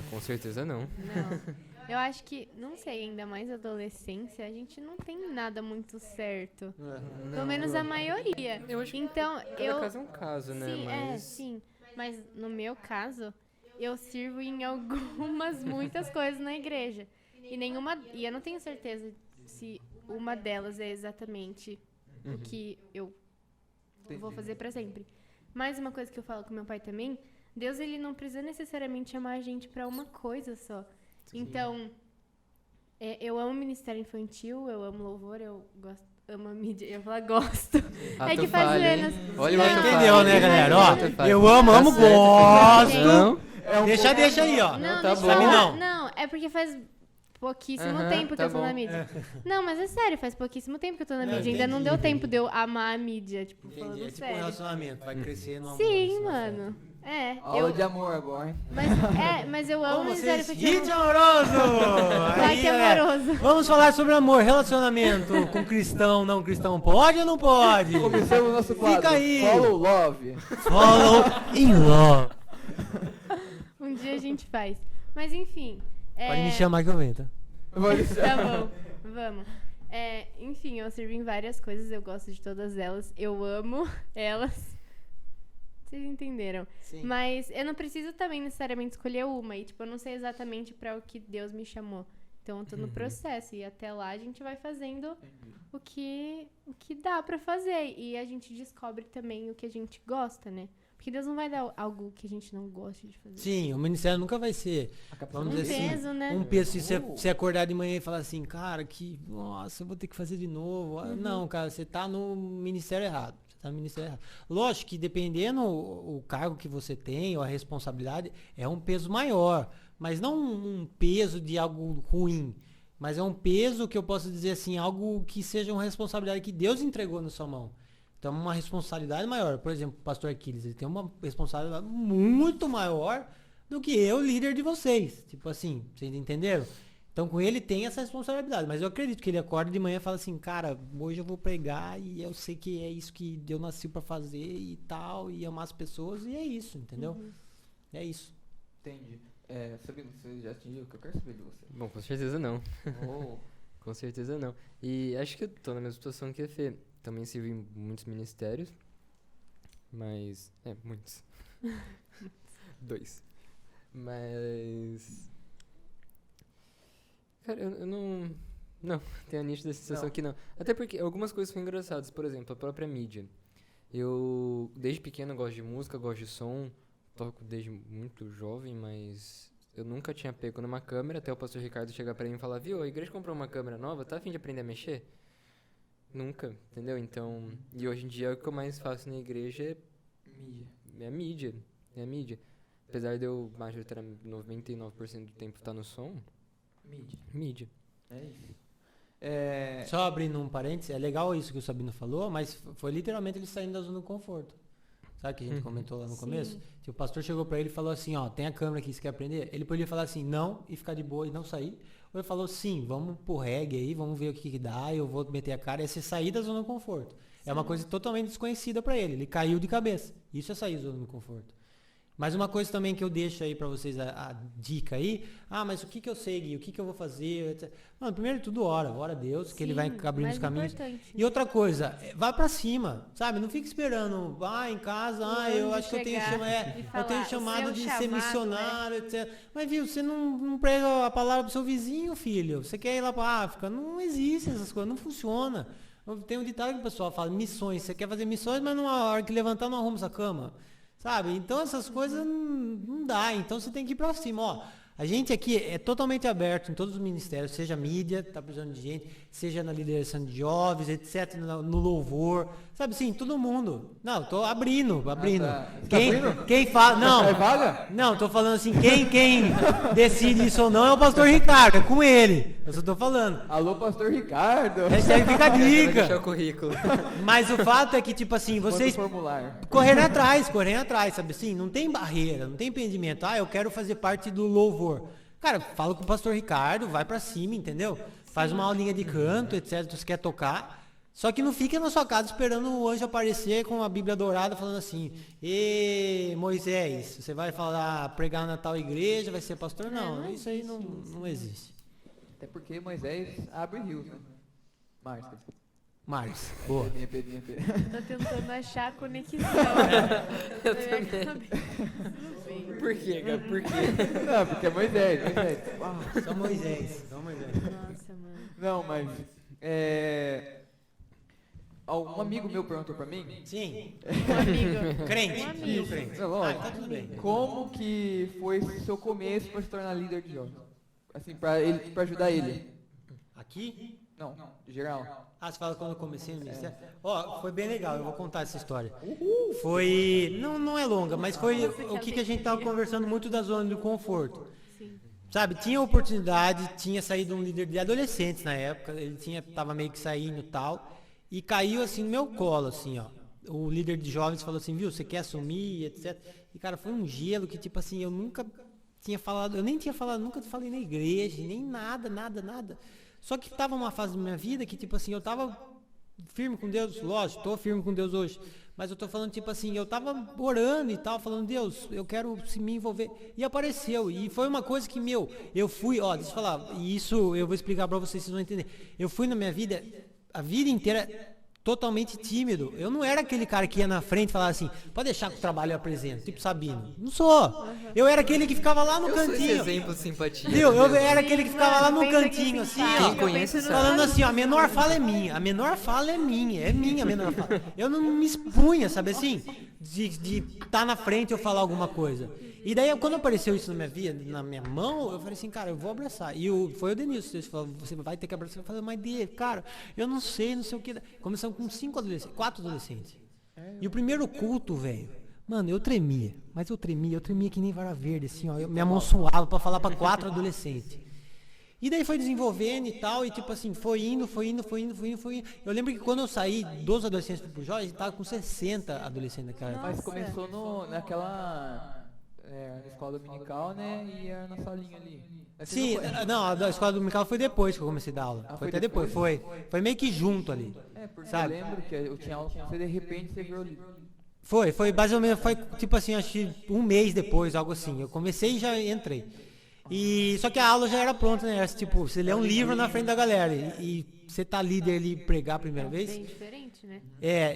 Com certeza não. Não. Eu acho que, não sei, ainda mais adolescência, a gente não tem nada muito certo. Pelo menos a maioria. Eu acho então, que cada caso é um caso, né? Sim, Mas... sim. Mas no meu caso, eu sirvo em muitas coisas na igreja. E eu não tenho certeza se uma delas é exatamente o que eu vou fazer pra sempre. Mais uma coisa que eu falo com meu pai também, Deus, ele não precisa necessariamente chamar a gente pra uma coisa só. Sim. Então, eu amo ministério infantil, eu amo louvor, eu amo a mídia. Eu falo, gosto. É que faz menos. Olha o outro entendeu, né, galera? Ó, eu amo, gosto. Deixa aí, ó. Não, tá bom. Não, é porque faz pouquíssimo tempo que tá eu tô na mídia. Não, mas é sério, faz pouquíssimo tempo que eu tô na mídia. Ainda não deu tempo de eu amar a mídia, tipo, falando É tipo um sério. relacionamento, vai crescer no amor. Sim, mano. Aula de amor agora, hein? Mas eu amo ministério infantil. Hit amoroso! Vai que é amoroso. Vamos falar sobre amor, relacionamento com cristão, não cristão. Pode ou não pode? Começamos o nosso quadro. Fica aí. Follow Love. Follow in love. Um dia a gente faz. Mas enfim. Pode me chamar que eu venho, tá? Tá bom, vamos. Enfim, eu sirvo em várias coisas, eu gosto de todas elas. Eu amo elas. Vocês entenderam? Sim. Mas eu não preciso também necessariamente escolher uma. E, tipo, eu não sei exatamente pra o que Deus me chamou. Então, eu tô no processo. E até lá, a gente vai fazendo o que dá pra fazer. E a gente descobre também o que a gente gosta, né? Porque Deus não vai dar algo que a gente não goste de fazer. Sim, o ministério nunca vai ser, vamos dizer assim, peso, né? um peso se você acordar de manhã e falar assim, cara, nossa, eu vou ter que fazer de novo. Não, cara, você tá no ministério errado. Lógico que dependendo o cargo que você tem ou a responsabilidade, é um peso maior, mas não um peso de algo ruim, mas é um peso que eu posso dizer assim, algo que seja uma responsabilidade que Deus entregou na sua mão. Então, uma responsabilidade maior. Por exemplo, o pastor Aquiles, ele tem uma responsabilidade muito maior do que eu, líder de vocês. Tipo assim, vocês entenderam? Então, com ele tem essa responsabilidade. Mas eu acredito que ele acorda de manhã e fala assim, cara, hoje eu vou pregar e eu sei que é isso que Deus nasceu pra fazer e tal, e amar as pessoas, e é isso, entendeu? É isso. Entendi. Sabino, você já atingiu o que eu quero saber de você? Bom, com certeza não. Oh. Com certeza não. E acho que eu tô na mesma situação que a Fê. Também servi em muitos ministérios. Mas... muitos. 2. Mas... Cara, eu não... Não, tenho a nítida sensação que não. Até porque algumas coisas são engraçadas. Por exemplo, a própria mídia. Eu, desde pequeno, gosto de música, gosto de som. Toco desde muito jovem, mas eu nunca tinha pego numa câmera até o pastor Ricardo chegar pra mim e falar: viu, a igreja comprou uma câmera nova, tá a fim de aprender a mexer? Nunca, entendeu? Então, e hoje em dia o que eu mais faço na igreja é a mídia. É a mídia. Apesar de eu, majoritariamente, 99% do tempo estar no som, mídia. É isso. Só abrindo um parênteses, é legal isso que o Sabino falou, mas foi literalmente ele saindo da zona de conforto. Sabe que a gente comentou lá no começo? Tipo, o pastor chegou pra ele e falou assim, ó, tem a câmera aqui, você quer aprender? Ele podia falar assim, não, e ficar de boa e não sair. Ou ele falou, sim, vamos pro reggae aí, vamos ver o que dá, eu vou meter a cara. É você sair da zona de conforto. É uma coisa totalmente desconhecida pra ele. Ele caiu de cabeça. Isso é sair da zona de conforto. Mas uma coisa também que eu deixo aí pra vocês, a dica aí, mas o que eu sei, Gui, o que eu vou fazer, etc. Mano, primeiro de tudo, ora a Deus, que ele vai abrindo os caminhos. Importante. E outra coisa, vai pra cima, sabe? Não fica esperando, em casa, eu acho que eu tenho, eu tenho chamado de ser missionário, etc. Mas, viu, você não prega a palavra pro seu vizinho, filho. Você quer ir lá pra África? Não existe essas coisas, não funciona. Tem um ditado que o pessoal fala, missões. Você quer fazer missões, mas numa hora que levantar, não arruma essa cama. Sabe? Então essas coisas não dá. Então você tem que ir pra cima. Ó, a gente aqui é totalmente aberto em todos os ministérios, seja mídia, tá precisando de gente, seja na liderança de jovens, etc, no louvor. Sabe assim, todo mundo. Não, tô abrindo. Tá. Quem fala, não. É vaga? Não, tô falando assim, quem decide isso ou não é o pastor Ricardo, é com ele. Eu só tô falando. Alô, pastor Ricardo. Hashtag fica a Vai dica. deixar o currículo. Mas o fato é que, tipo assim, vocês Manda o formulário. correrem atrás, sabe assim? Não tem barreira, não tem impedimento. Eu quero fazer parte do louvor. Cara, fala com o pastor Ricardo, vai pra cima, entendeu? Faz uma aulinha de canto, etc, se você quer tocar. Só que não fica na sua casa esperando o anjo aparecer com a Bíblia dourada falando assim: "Ê, Moisés, você vai pregar na tal igreja, vai ser pastor?" Não, isso aí não existe. Até porque Moisés abre rios, né? Marcos, boa. Pedrinha. Tô tentando achar a conexão. Eu também. Por quê, cara? Por quê? Não, porque é Moisés. Só Moisés. Nossa, mano. Não, mas... Um amigo meu perguntou pra mim... Sim. Um amigo. Crente. Um amigo. E o crente? É lógico. Tá tudo bem. Como que foi seu começo pra se tornar líder de jovens? Assim, pra ajudar ele. Aqui? Não, de geral. Você fala quando eu comecei no ministério? Foi bem legal, eu vou contar essa história. Foi, não é longa, mas foi o que a gente tava conversando muito da zona do conforto. Sim. Sabe, tinha oportunidade, tinha saído um líder de adolescentes na época, ele tava meio que saindo e tal, e caiu assim no meu colo, assim, ó. O líder de jovens falou assim, viu, você quer assumir, etc. E cara, foi um gelo que tipo assim, eu nunca tinha falado, eu nem tinha falado, nunca falei na igreja, nem nada. Só que tava uma fase da minha vida que, tipo assim, eu tava firme com Deus, lógico, tô firme com Deus hoje. Mas eu tô falando, tipo assim, eu tava orando e tal, falando, Deus, eu quero me envolver. E apareceu, e foi uma coisa que, eu fui, deixa eu falar, e isso eu vou explicar pra vocês vão entender. Eu fui na minha vida, a vida inteira, totalmente tímido. Eu não era aquele cara que ia na frente e falava assim, pode deixar que o trabalho eu apresento, tipo Sabino. Não sou. Eu era aquele que ficava lá no Eu sou esse cantinho. exemplo de simpatia. Viu? Eu mesmo. era aquele que ficava lá no cantinho, assim, Quem ó. conhece sabe. Falando assim, ó, a menor fala é minha. A menor fala é minha a menor fala. Eu não me expunha, sabe assim? De estar na frente e eu falar alguma coisa. E daí, quando apareceu isso na minha vida, na minha mão, eu falei assim, cara, eu vou abraçar. E foi o Denilson, ele falou, você vai ter que abraçar. Eu falei, mas dele, cara, eu não sei o que. Começamos com 4 adolescentes. E o primeiro culto, velho, mano, eu tremia. Mas eu tremia que nem vara verde, assim, ó. Minha mão suava pra falar pra 4 adolescentes. E daí foi desenvolvendo e tal, e tipo assim, foi indo. Eu lembro que quando eu saí dos adolescentes pro jovem, tava com 60 adolescentes naquela época. Mas começou naquela... na escola dominical, né? E era na salinha ali. Sim, não, a escola dominical foi depois que eu comecei a dar aula. Foi até depois, foi meio que junto ali. Porque sabe? eu lembro que eu tinha aula com você, de repente você virou líder. Foi mais ou menos, foi tipo assim, acho que um mês depois, algo assim. Eu comecei e já entrei. E só que a aula já era pronta, né? Era, tipo, você lê um livro na frente da galera e você tá líder ali pregar a primeira vez. Bem diferente, né?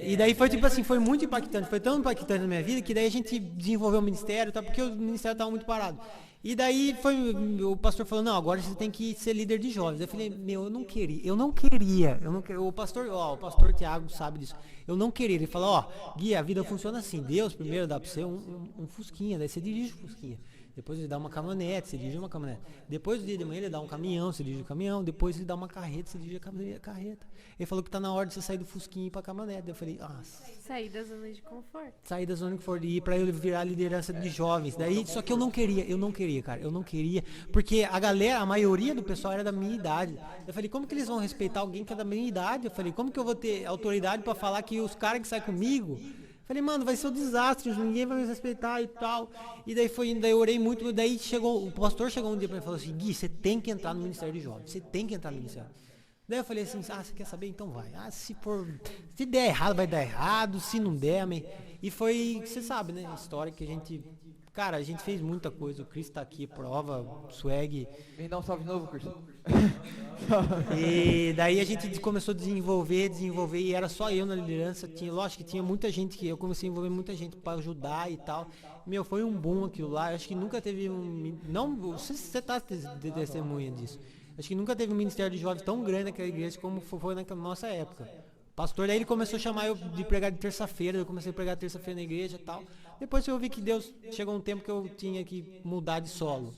E daí foi tipo assim, foi muito impactante, foi tão impactante na minha vida que daí a gente desenvolveu o ministério, tá? Porque o ministério tava muito parado. E daí o pastor falou, não, agora você tem que ser líder de jovens. Eu falei, eu não queria. O pastor Tiago sabe disso. Eu não queria. Ele falou, Gui, a vida funciona assim. Deus primeiro dá pra você um Fusquinha, daí você dirige o Fusquinha. Depois ele dá uma caminhonete, você dirige uma caminhonete. Depois do dia de manhã ele dá um caminhão, você dirige o caminhão. Depois ele dá uma carreta, você dirige a carreta. Ele falou que tá na hora de você sair do Fusquinha e ir pra caminhonete. Eu falei, Sair da zona de conforto. sair da zona de conforto e ir pra eu virar liderança de jovens. Daí, só que eu não queria, cara. Eu não queria, porque a maioria do pessoal era da minha idade. Eu falei, como que eles vão respeitar alguém que é da minha idade? Eu falei, como que eu vou ter autoridade pra falar que os caras que saem comigo... Falei, mano, vai ser um desastre, ninguém vai me respeitar e tal. E daí eu orei muito, daí o pastor chegou um dia pra mim e falou assim, Gui, você tem que entrar no Ministério de Jovens, você tem que entrar no Ministério. Daí eu falei assim, você quer saber? Então vai. Se der errado, vai dar errado, se não der, amém. E foi, você sabe, né, a história que a gente fez muita coisa, o Cris tá aqui, prova, swag. Vem dar um salve novo, Cristo. E daí a gente começou a desenvolver, e era só eu na liderança. Lógico que tinha muita gente, que eu comecei a envolver muita gente para ajudar e tal. Foi um boom aquilo lá. Eu acho que nunca teve não, você tá de testemunha disso. Acho que nunca teve um ministério de jovens tão grande naquela igreja como foi na nossa época. O pastor, daí ele começou a chamar eu de pregar de terça-feira, eu comecei a pregar terça-feira na igreja e tal. Depois eu vi que Deus, chegou um tempo que eu tinha que mudar de solo.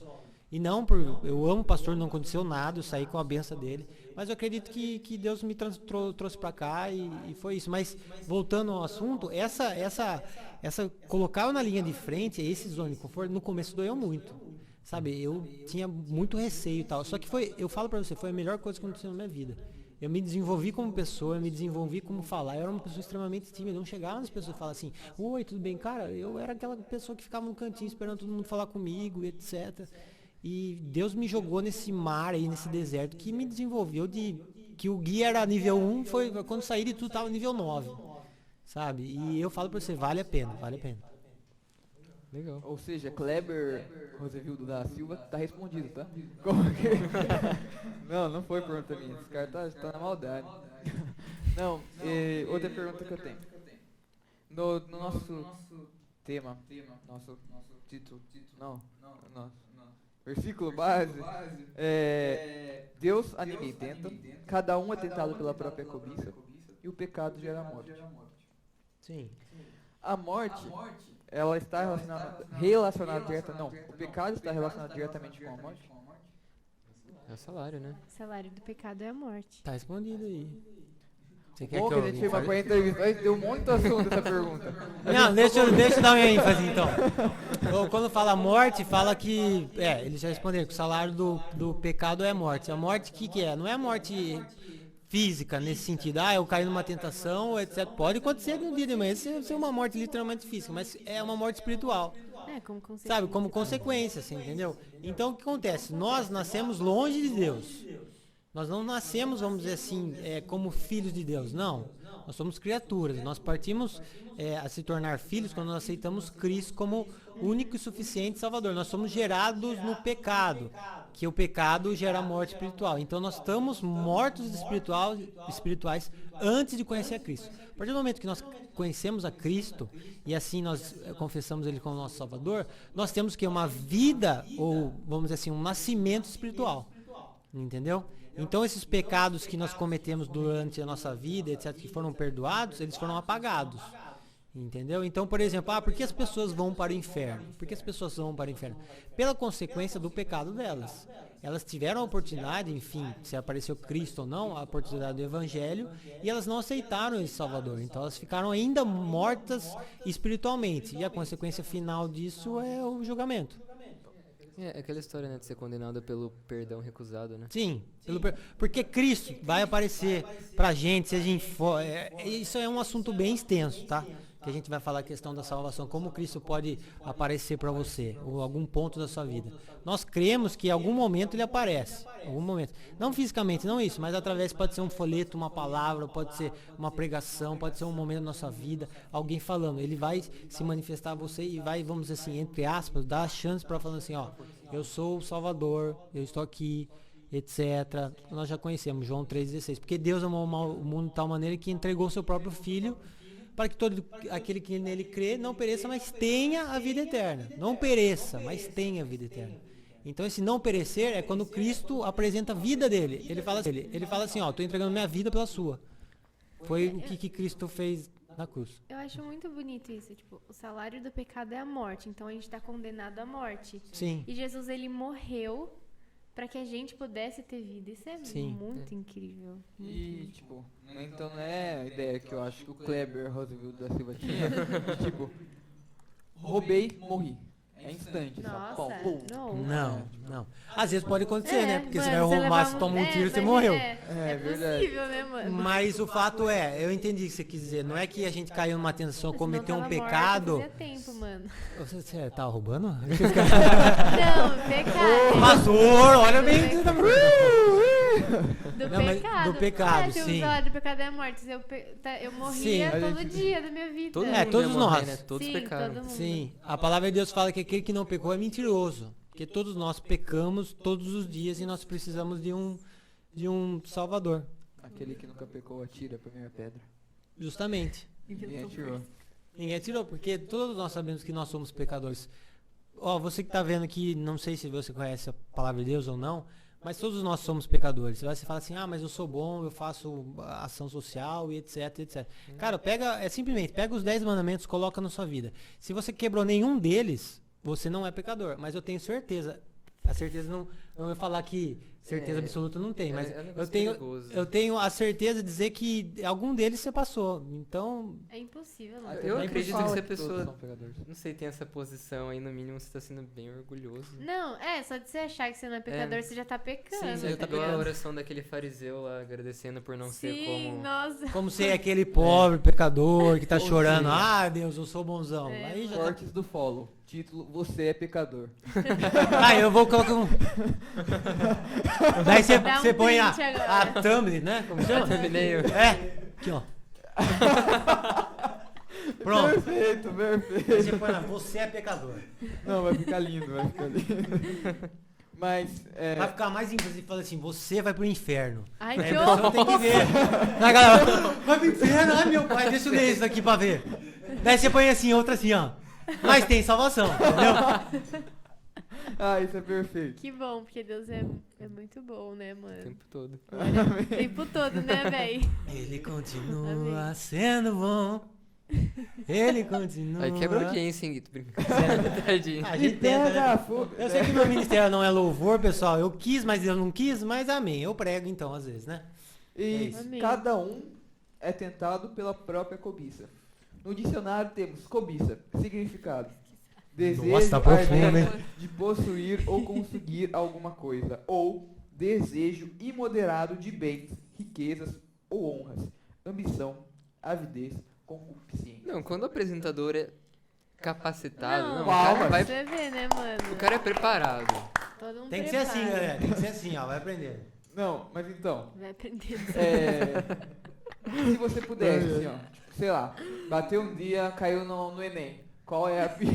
E não, eu amo o pastor, não aconteceu nada, eu saí com a benção dele. Mas eu acredito que Deus me trouxe pra cá e foi isso. Mas, voltando ao assunto, colocar eu na linha de frente, esse zona de conforto, no começo doeu muito. Sabe, eu tinha muito receio e tal. Só que eu falo pra você, foi a melhor coisa que aconteceu na minha vida. Eu me desenvolvi como pessoa, eu me desenvolvi como falar. Eu era uma pessoa extremamente tímida. Eu não chegava nas pessoas e falava assim, oi, tudo bem? Cara, eu era aquela pessoa que ficava no cantinho esperando todo mundo falar comigo, etc. E Deus me jogou nesse mar aí, nesse deserto, que me desenvolveu que o Gui era nível 1, foi quando saí de tudo tava nível 9. Sabe? E eu falo pra você, vale a pena. Legal. Ou seja, Kleber Rosevildo da Silva tá respondido, tá? Como que... Não foi pergunta minha. Esse cara tá na maldade. Não, outra pergunta que eu tenho. No nosso tema, nosso título, versículo base, Deus anima e tenta, cada um é tentado pela própria cobiça, e o pecado gera a morte. Sim. A morte, ela está relacionada diretamente, não, o pecado está relacionado diretamente com a morte? É o salário, né? O salário do pecado é a morte. Tá respondido aí. Você quer Bom, que a gente fez uma boa entrevista, aí deu muito assunto essa pergunta. Não, deixa eu dar uma ênfase então. Quando fala morte, fala que, eles já responderam que o salário do pecado é a morte. A morte, o que é? Não é a morte física, nesse sentido, eu caí numa tentação, etc. Pode acontecer no dia de manhã, ser uma morte literalmente física, mas é uma morte espiritual. Como consequência. Sabe, como consequência, assim, entendeu? Então, o que acontece? Nós nascemos longe de Deus. Nós não nascemos, vamos dizer assim, como filhos de Deus, não. Nós somos criaturas, nós partimos a se tornar filhos quando nós aceitamos Cristo como único e suficiente Salvador. Nós somos gerados no pecado, que o pecado gera morte espiritual. Então nós estamos mortos espirituais antes de conhecer a Cristo. A partir do momento que nós conhecemos a Cristo e assim nós confessamos Ele como nosso Salvador, nós temos que uma vida, ou vamos dizer assim, um nascimento espiritual. Entendeu? Então esses pecados que nós cometemos durante a nossa vida, etc., que foram perdoados, eles foram apagados. Entendeu? Então, por exemplo, por que as pessoas vão para o inferno? Por que as pessoas vão para o inferno? Pela consequência do pecado delas. Elas tiveram a oportunidade, enfim, se apareceu Cristo ou não, a oportunidade do Evangelho, e elas não aceitaram esse Salvador. Então elas ficaram ainda mortas espiritualmente. E a consequência final disso é o julgamento. É aquela história, né, de ser condenado pelo perdão recusado, né? Sim, porque Cristo vai aparecer pra gente, seja isso é um assunto bem extenso, tá? Que a gente vai falar a questão da salvação, como Cristo pode aparecer para você, ou algum ponto da sua vida. Nós cremos que em algum momento ele aparece, algum momento. Não fisicamente, não isso, mas através, pode ser um folheto, uma palavra, pode ser uma pregação, pode ser um momento da nossa vida, alguém falando. Ele vai se manifestar a você e vai, vamos dizer assim, entre aspas, dar a chance para falar assim, eu sou o Salvador, eu estou aqui, etc. Nós já conhecemos João 3,16. Porque Deus amou o mundo de tal maneira que entregou o seu próprio Filho para que todo aquele que nele crê não pereça, mas tenha a vida eterna. Não pereça, mas tenha a vida eterna. Então esse não perecer é quando Cristo apresenta a vida dele. Ele fala assim, ó, estou entregando minha vida pela sua. Foi o que Cristo fez na cruz. Eu acho muito bonito isso, tipo, o salário do pecado é a morte, então a gente tá condenado à morte. Sim. E Jesus, ele morreu para que a gente pudesse ter vida. Isso é muito incrível. E, tipo, então não é a ideia que eu acho que o Kleber Roosevelt da Silva tinha. De, tipo, roubei, morri. É instante. Nossa, só. Pum. Não. Às vezes pode acontecer, né? Porque você vai mano, roubar, levar você toma um tiro, você mas morreu. É verdade. possível, né, mano? Mas o fato é, eu entendi o que você quis dizer. Não é que a gente caiu numa tentação, Senão cometeu um tava morta, pecado. fazia tempo, mano. Você tá roubando? Não, pecado. Pastor, olha bem. Do Não, mas pecado. do pecado, Se sim. o salário do pecado é a morte. Eu morria Sim. todo dia da minha vida. Todo É, mundo todos ia morrer, nós. né? Todos Sim, pecaram. todo mundo. Sim, a palavra de Deus fala que aquele que não pecou é mentiroso. Porque todos nós pecamos todos os dias e nós precisamos de um Salvador. Aquele que nunca pecou atira a primeira pedra. Justamente. Ninguém atirou. Ninguém tirou, porque todos nós sabemos que nós somos pecadores. Ó, você que tá vendo aqui, não sei se você conhece a palavra de Deus ou não, mas todos nós somos pecadores. Você fala assim, mas eu sou bom, eu faço ação social e etc, etc. Cara, simplesmente, pega os 10 mandamentos, coloca na sua vida. Se você quebrou nenhum deles, você não é pecador. Mas eu tenho certeza, a certeza não vou falar que certeza absoluta não tem, mas um negócio perigoso. eu tenho a certeza de dizer que algum deles você passou. Então, É impossível, não. Eu Nem acredito fala que se a todos pessoa, são pecadores. não sei, tem essa posição aí, no mínimo você tá sendo bem orgulhoso. Não, só de você achar que você não é pecador, você já tá pecando. Sim, você tá igual a ligado? oração daquele fariseu lá, agradecendo por não ser Sim, como... nossa. como ser aquele pobre pecador que tá Ou chorando, seja, Deus, eu sou bonzão. Aí já tá... Cortes do follow. Título, você é pecador. Eu vou colocar um. Daí Dá você um põe print agora. a thumbnail, né? Como chama? Thumbnail. Aqui, ó. Pronto. Perfeito. Aí você põe lá, você é pecador. Não, vai ficar lindo. Mas, Vai ficar mais ênfase falando assim, você vai pro inferno. Ai, Aí que a pessoa horror. tem que ver. Aí a galera, vai pro inferno, ai meu pai, deixa eu ler isso aqui pra ver. Daí você põe assim, outra assim, ó. Mas tem salvação, entendeu? isso é perfeito. Que bom, porque Deus é muito bom, né, O mano? tempo todo. O tempo todo, né, véi? Ele continua sendo bom. Ele continua. Aí quebra a audiência, hein, Guito? Brincando. Tadinho. A gente tenta, né? Eu sei que meu ministério não é louvor, pessoal. Eu quis, mas eu não quis, mas amém. Eu prego então, às vezes, né? E Amém. cada um é tentado pela própria cobiça. No dicionário temos cobiça, significado. Desejo Nossa, tá profundo, ardente hein? de possuir ou conseguir alguma coisa. Ou desejo imoderado de bens, riquezas ou honras. Ambição, avidez, concupiscência. Não, quando o apresentador é capacitado, Não, o cara vai... você vê, né, mano? O cara é preparado. Todo um Tem que ser assim, preparo. galera. Tem que ser assim, ó. Vai aprender. Não, mas então, Vai aprender. se você pudesse, assim, ó, tipo, sei lá, bateu um dia, caiu no Enem. Qual é a pior?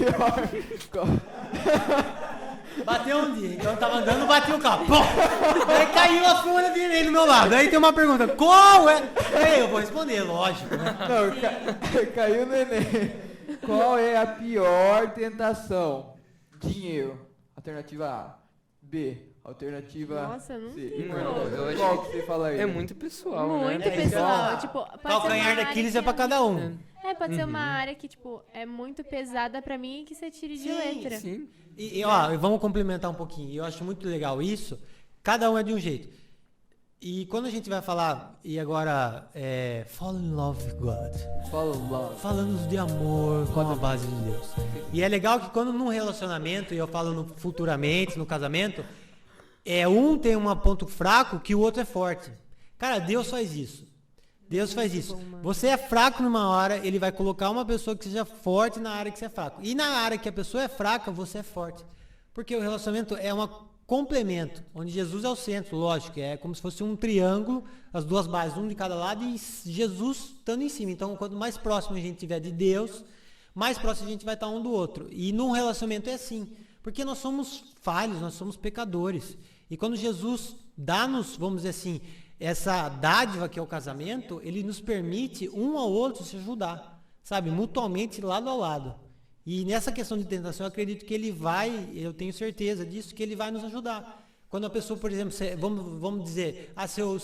Bateu um dia, então eu tava andando, bati o carro. Pô! Aí caiu a folha de Enem do meu lado. Aí tem uma pergunta, qual é? Aí eu vou responder, lógico, né? Não, caiu no Enem. Qual é a pior tentação? Dinheiro. Alternativa A. B. Alternativa Nossa, não C. tem Não, como. eu acho Qual que você fala aí? É muito pessoal, Muito né? pessoal. Tipo, pode ser Calcanhar uma daqueles área é pra cada um. pode ser uma área que, tipo, é muito pesada pra mim e que você tire de letra. Sim. E ó, vamos complementar um pouquinho. Eu acho muito legal isso. Cada um é de um jeito. E quando a gente vai falar, e agora, fall in love with God. Falando de amor com a base de Deus. E é legal que quando num relacionamento, e eu falo futuramente, no casamento, um tem um ponto fraco que o outro é forte. Cara, Deus faz isso. Deus faz isso. Você é fraco numa hora, ele vai colocar uma pessoa que seja forte na área que você é fraco. E na área que a pessoa é fraca, você é forte. Porque o relacionamento é um complemento, onde Jesus é o centro, lógico. É como se fosse um triângulo, as duas bases, um de cada lado, e Jesus estando em cima. Então, quanto mais próximo a gente estiver de Deus, mais próximo a gente vai estar um do outro. E num relacionamento é assim. Porque nós somos falhos, nós somos pecadores. E quando Jesus dá-nos, vamos dizer assim, essa dádiva que é o casamento, ele nos permite um ao outro se ajudar, sabe? Mutuamente, lado a lado. E nessa questão de tentação, eu acredito que ele vai, eu tenho certeza disso, que ele vai nos ajudar. Quando a pessoa, por exemplo, vamos dizer, seu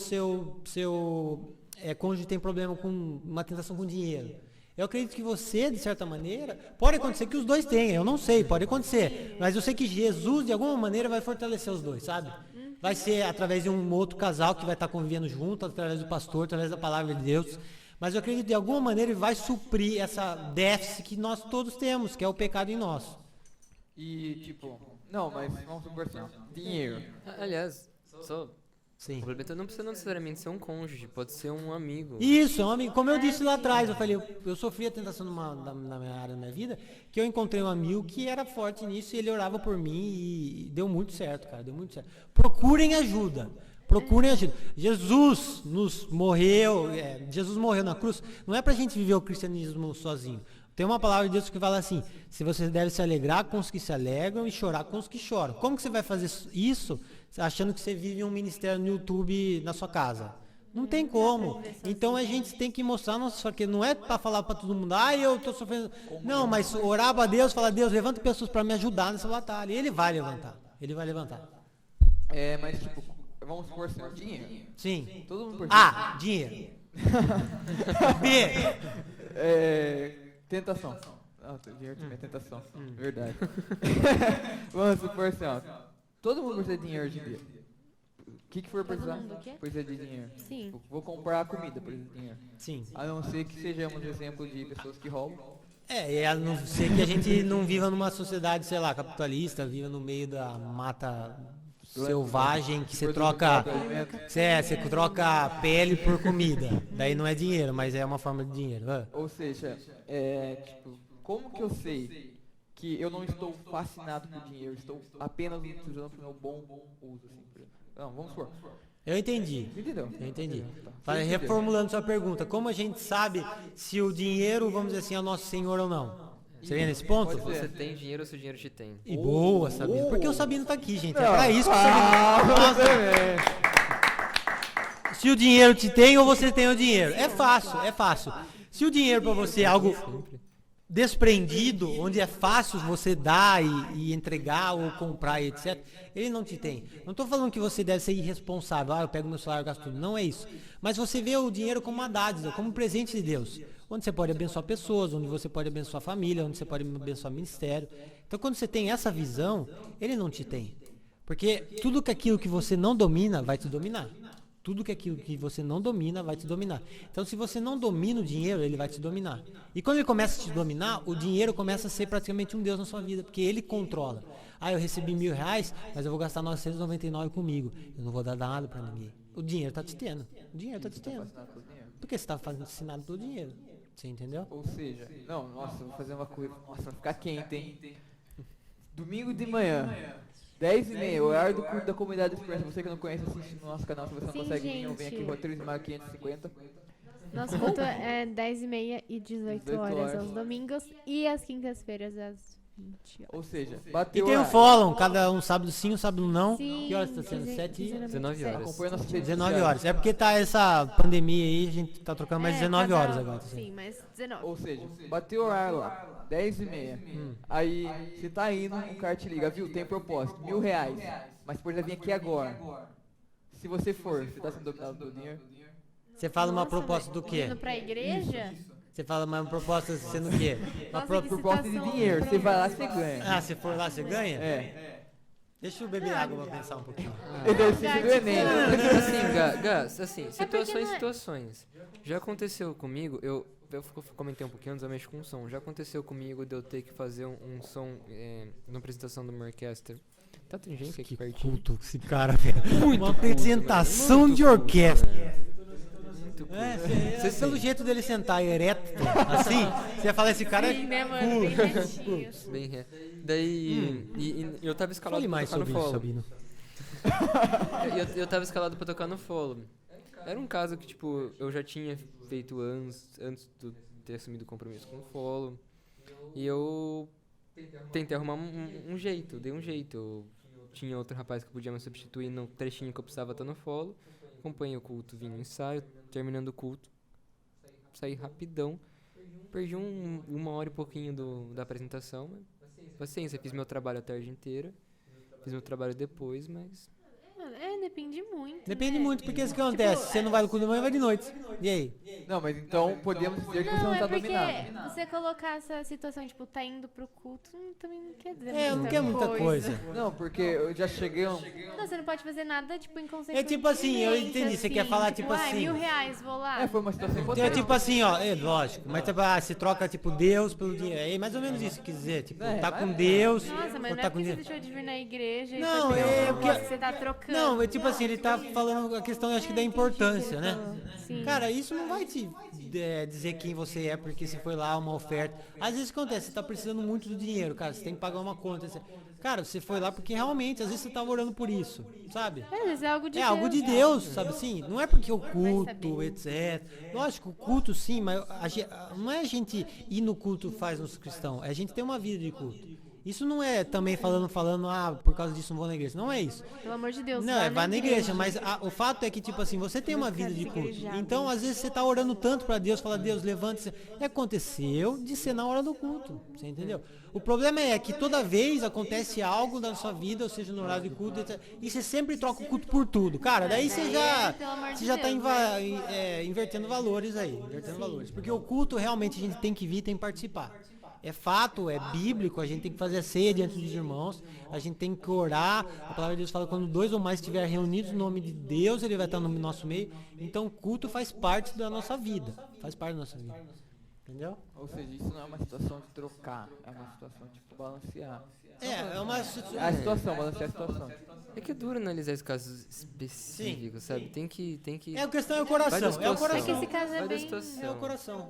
cônjuge tem problema com uma tentação com dinheiro. Eu acredito que você, de certa maneira, pode acontecer que os dois tenham, eu não sei, pode acontecer. Mas eu sei que Jesus, de alguma maneira, vai fortalecer os dois, sabe? Vai ser através de um outro casal que vai estar convivendo junto, através do pastor, através da palavra de Deus. Mas eu acredito que de alguma maneira ele vai suprir essa déficit que nós todos temos, que é o pecado em nós. E, tipo, não, mas vamos supor assim, ó, dinheiro. Aliás, só Sim. complementando, não precisa necessariamente ser um cônjuge, pode ser um amigo. Isso, é um amigo. Como eu disse lá atrás, eu falei, eu sofri a tentação na minha área da minha vida, que eu encontrei um amigo que era forte nisso e ele orava por mim e deu muito certo, cara, deu muito certo. Procurem ajuda. Procurem ajuda. Jesus morreu na cruz, não é pra gente viver o cristianismo sozinho. Tem uma palavra de Deus que fala assim, se você deve se alegrar com os que se alegram e chorar com os que choram. Como que você vai fazer isso achando que você vive um ministério no YouTube na sua casa? Não tem como. Então a gente tem que mostrar nossa fraqueza. Não é para falar para todo mundo, eu tô sofrendo. Não, mas orar para Deus, falar, Deus, levanta pessoas para me ajudar nessa batalha. E ele vai levantar. Ele vai levantar. Mas tipo, vamos supor assim, ó, dinheiro. Sim. Todo mundo por Dinheiro. Tentação. Dinheiro também é tentação. Verdade. Vamos supor assim, ó. Todo mundo precisa de dinheiro hoje em dia. O que for Todo precisar? mundo o quê? Precisa de dinheiro. Sim. Tipo, vou comprar comida, precisa de dinheiro. Sim. A não ser que sejamos exemplo de pessoas que roubam. A não ser que a gente não viva numa sociedade, sei lá, capitalista, viva no meio da mata selvagem, que você troca pele por comida. Daí não é dinheiro, mas é uma forma de dinheiro. Ou seja, tipo, como que eu sei que eu não estou fascinado por dinheiro, estou apenas utilizando para o meu bom uso, assim, por exemplo. Não, vamos supor. Eu entendi. Entendeu? Eu entendi. Tá. Reformulando sua pergunta, como a gente sabe se o dinheiro, vamos dizer assim, é o nosso Senhor ou não? Seria nesse ponto? Pode ser. Você tem dinheiro ou seu dinheiro te tem? E boa, Sabino. Porque o Sabino tá aqui, gente. É pra isso que o Sabino... Nossa. Se o dinheiro te tem ou você tem o dinheiro. É fácil, é fácil. Se o dinheiro pra você é algo desprendido, onde é fácil você dar e entregar ou comprar e etc, ele não te tem. Não estou falando que você deve ser irresponsável, eu pego meu salário e gasto tudo, não é isso. Mas você vê o dinheiro como uma dádiva, como um presente de Deus, onde você pode abençoar pessoas, onde você pode abençoar a família, onde você pode abençoar o ministério. Então quando você tem essa visão, ele não te tem. Porque tudo aquilo que você não domina vai te dominar. Tudo aquilo que você não domina vai te dominar. Então, se você não domina o dinheiro, ele vai te dominar. E quando ele começa a te dominar, o dinheiro começa a ser praticamente um Deus na sua vida, porque ele controla. Eu recebi R$1.000, mas eu vou gastar 999 comigo. Eu não vou dar nada pra ninguém. O dinheiro tá te tendo. O dinheiro tá te tendo. Porque você tá fascinado pelo dinheiro. Você entendeu? Ou seja, não, nossa, vou fazer uma coisa. Nossa, vai ficar quente, hein? Domingo de manhã. 10h30, horário do culto da comunidade Express. Você que não conhece, assiste no nosso canal. Se você não Sim, consegue vir, gente. vem aqui, Rua 13 de Maio 550. Nosso culto é 10h30 e 18 18 horas horas. aos domingos e às quintas-feiras às 20 horas. Ou seja, E bateu tem o horário. follow, cada um sábado sim, um sábado não. Sim, Que horas tá sendo? 19 horas. Acompanha nossas redes 19 sociais. horas. É porque tá essa pandemia aí, a gente tá trocando mais 19 horas agora. Tá Sim, mas 19. Ou seja, bateu o horário lá, 10h30. Aí você tá indo, um cara te liga, viu? Tem propósito, R$1.000. Mas pode vir aqui agora. Se você for, você tá sendo dominado pelo dinheiro? Você fala uma Nossa, proposta mas do quê? Indo pra igreja? Você fala uma proposta sendo o quê? Uma Nossa, que Proposta de situação dinheiro, você vai lá, você ganha. Ah, se for lá, você ganha? É. Deixa eu beber água pra pensar um pouquinho. Exercício do Enem. Assim, Gas, assim, porque situações, não é- situações. Já aconteceu comigo, eu comentei um pouquinho antes, eu mexo com som. Já aconteceu comigo de eu ter que fazer um som numa apresentação de uma orquestra. Tá tem gente aqui Que pertinho. culto esse cara, velho. Muito Uma culto, apresentação velho, de muito orquestra. culto, velho. Muito culto. Você pelo jeito dele sentar ereto, assim, você ia falar, esse cara Sim, é né, mano? Bem retinho. Bem ré. Daí, e eu tava escalado Fale pra mais tocar no sobre isso, follow. Sabino. Eu tava escalado pra tocar no follow. Era um caso que, tipo, eu já tinha feito antes de ter assumido o compromisso com o follow. E eu tentei arrumar um jeito, dei um jeito. Tinha outro rapaz que podia me substituir no trechinho que eu precisava estar no follow. Acompanhei o culto, vim no ensaio, terminando o culto, saí rapidão. Perdi uma hora e pouquinho da apresentação. Paciência, fiz meu trabalho a tarde inteira. Fiz meu trabalho depois, mas... Depende muito. Depende né? muito, porque isso que acontece. Você não vai no culto de manhã, vai de noite. E aí? Não, mas então podemos dizer que você Não, não é tá porque dominado. você colocar essa situação, tipo, tá indo pro culto, também não quer dizer Não quer muita coisa. Não, porque eu já cheguei a um... Não, você não pode fazer nada, tipo, inconsequente. É tipo assim, eu entendi, você quer falar tipo assim. R$1.000, vou lá. foi uma situação Então é hipotética. tipo assim, ó, lógico, mas tipo, você troca tipo Deus pelo dinheiro. É mais ou menos isso que quer dizer, tipo, tá com Deus, Nossa, mas ou não tá é com porque você dinheiro. deixou de vir na igreja Não, e foi é pelo porque- negócio que você tá trocando. Não, é tipo assim, ele tá falando a questão, eu acho que da importância, né? Sim. Cara, isso não vai te dizer quem você é porque você foi lá, uma oferta. Às vezes acontece, você tá precisando muito do dinheiro, cara, você tem que pagar uma conta. Cara, você foi lá porque realmente, às vezes você tava orando por isso, sabe? Às vezes é algo de É Deus. algo de Deus, sabe assim? Não é porque o culto, etc. Lógico, o culto sim, mas não é a gente ir no culto faz nos cristãos, é a gente ter uma vida de culto. Isso não é também falando, por causa disso não vou na igreja. Não é isso. Pelo amor de Deus. Não, vai na igreja, mas o fato é que, tipo assim, você tem uma vida de culto. Então, às vezes, você tá orando tanto pra Deus, fala, Deus, levante-se. E aconteceu de ser na hora do culto, você entendeu? O problema é que toda vez acontece algo na sua vida, ou seja, no horário de culto, etc. E você sempre troca o culto por tudo. Cara, daí você pelo amor de já tá Deus, invertendo valores aí. Invertendo valores. Porque o culto, realmente, a gente tem que vir, tem que participar. É fato, é bíblico, a gente tem que fazer a ceia diante dos irmãos, a gente tem que orar. A palavra de Deus fala que quando 2 ou mais estiverem reunidos no nome de Deus, ele vai estar no nosso meio. Então o culto faz parte da nossa vida. Faz parte da nossa vida. Entendeu? Ou seja, isso não é uma situação de trocar, é uma situação tipo balancear. É uma É a situação, balancear a situação. É que é duro analisar esses casos específicos, sabe? Tem que... a questão é o Vai da coração. É o situação. coração. É que esse caso é Vai da bem... situação. É o coração.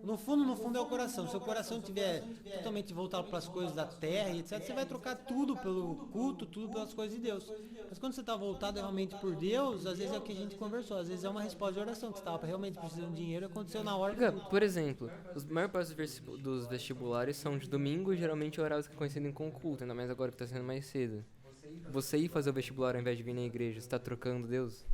No fundo é o coração. Se o coração estiver totalmente voltado para as coisas da terra e etc, você vai trocar tudo pelo culto, tudo pelas coisas de Deus. Mas quando você está voltado realmente por Deus, às vezes é o que a gente conversou, às vezes é uma resposta de oração, que você estava realmente precisando de dinheiro e aconteceu na hora. Porque, por exemplo, os maior parte dos vestibulares são de domingo, geralmente horários que coincidem com o culto, ainda mais agora que está sendo mais cedo. Você ir fazer o vestibular ao invés de vir na igreja, você está trocando Deus?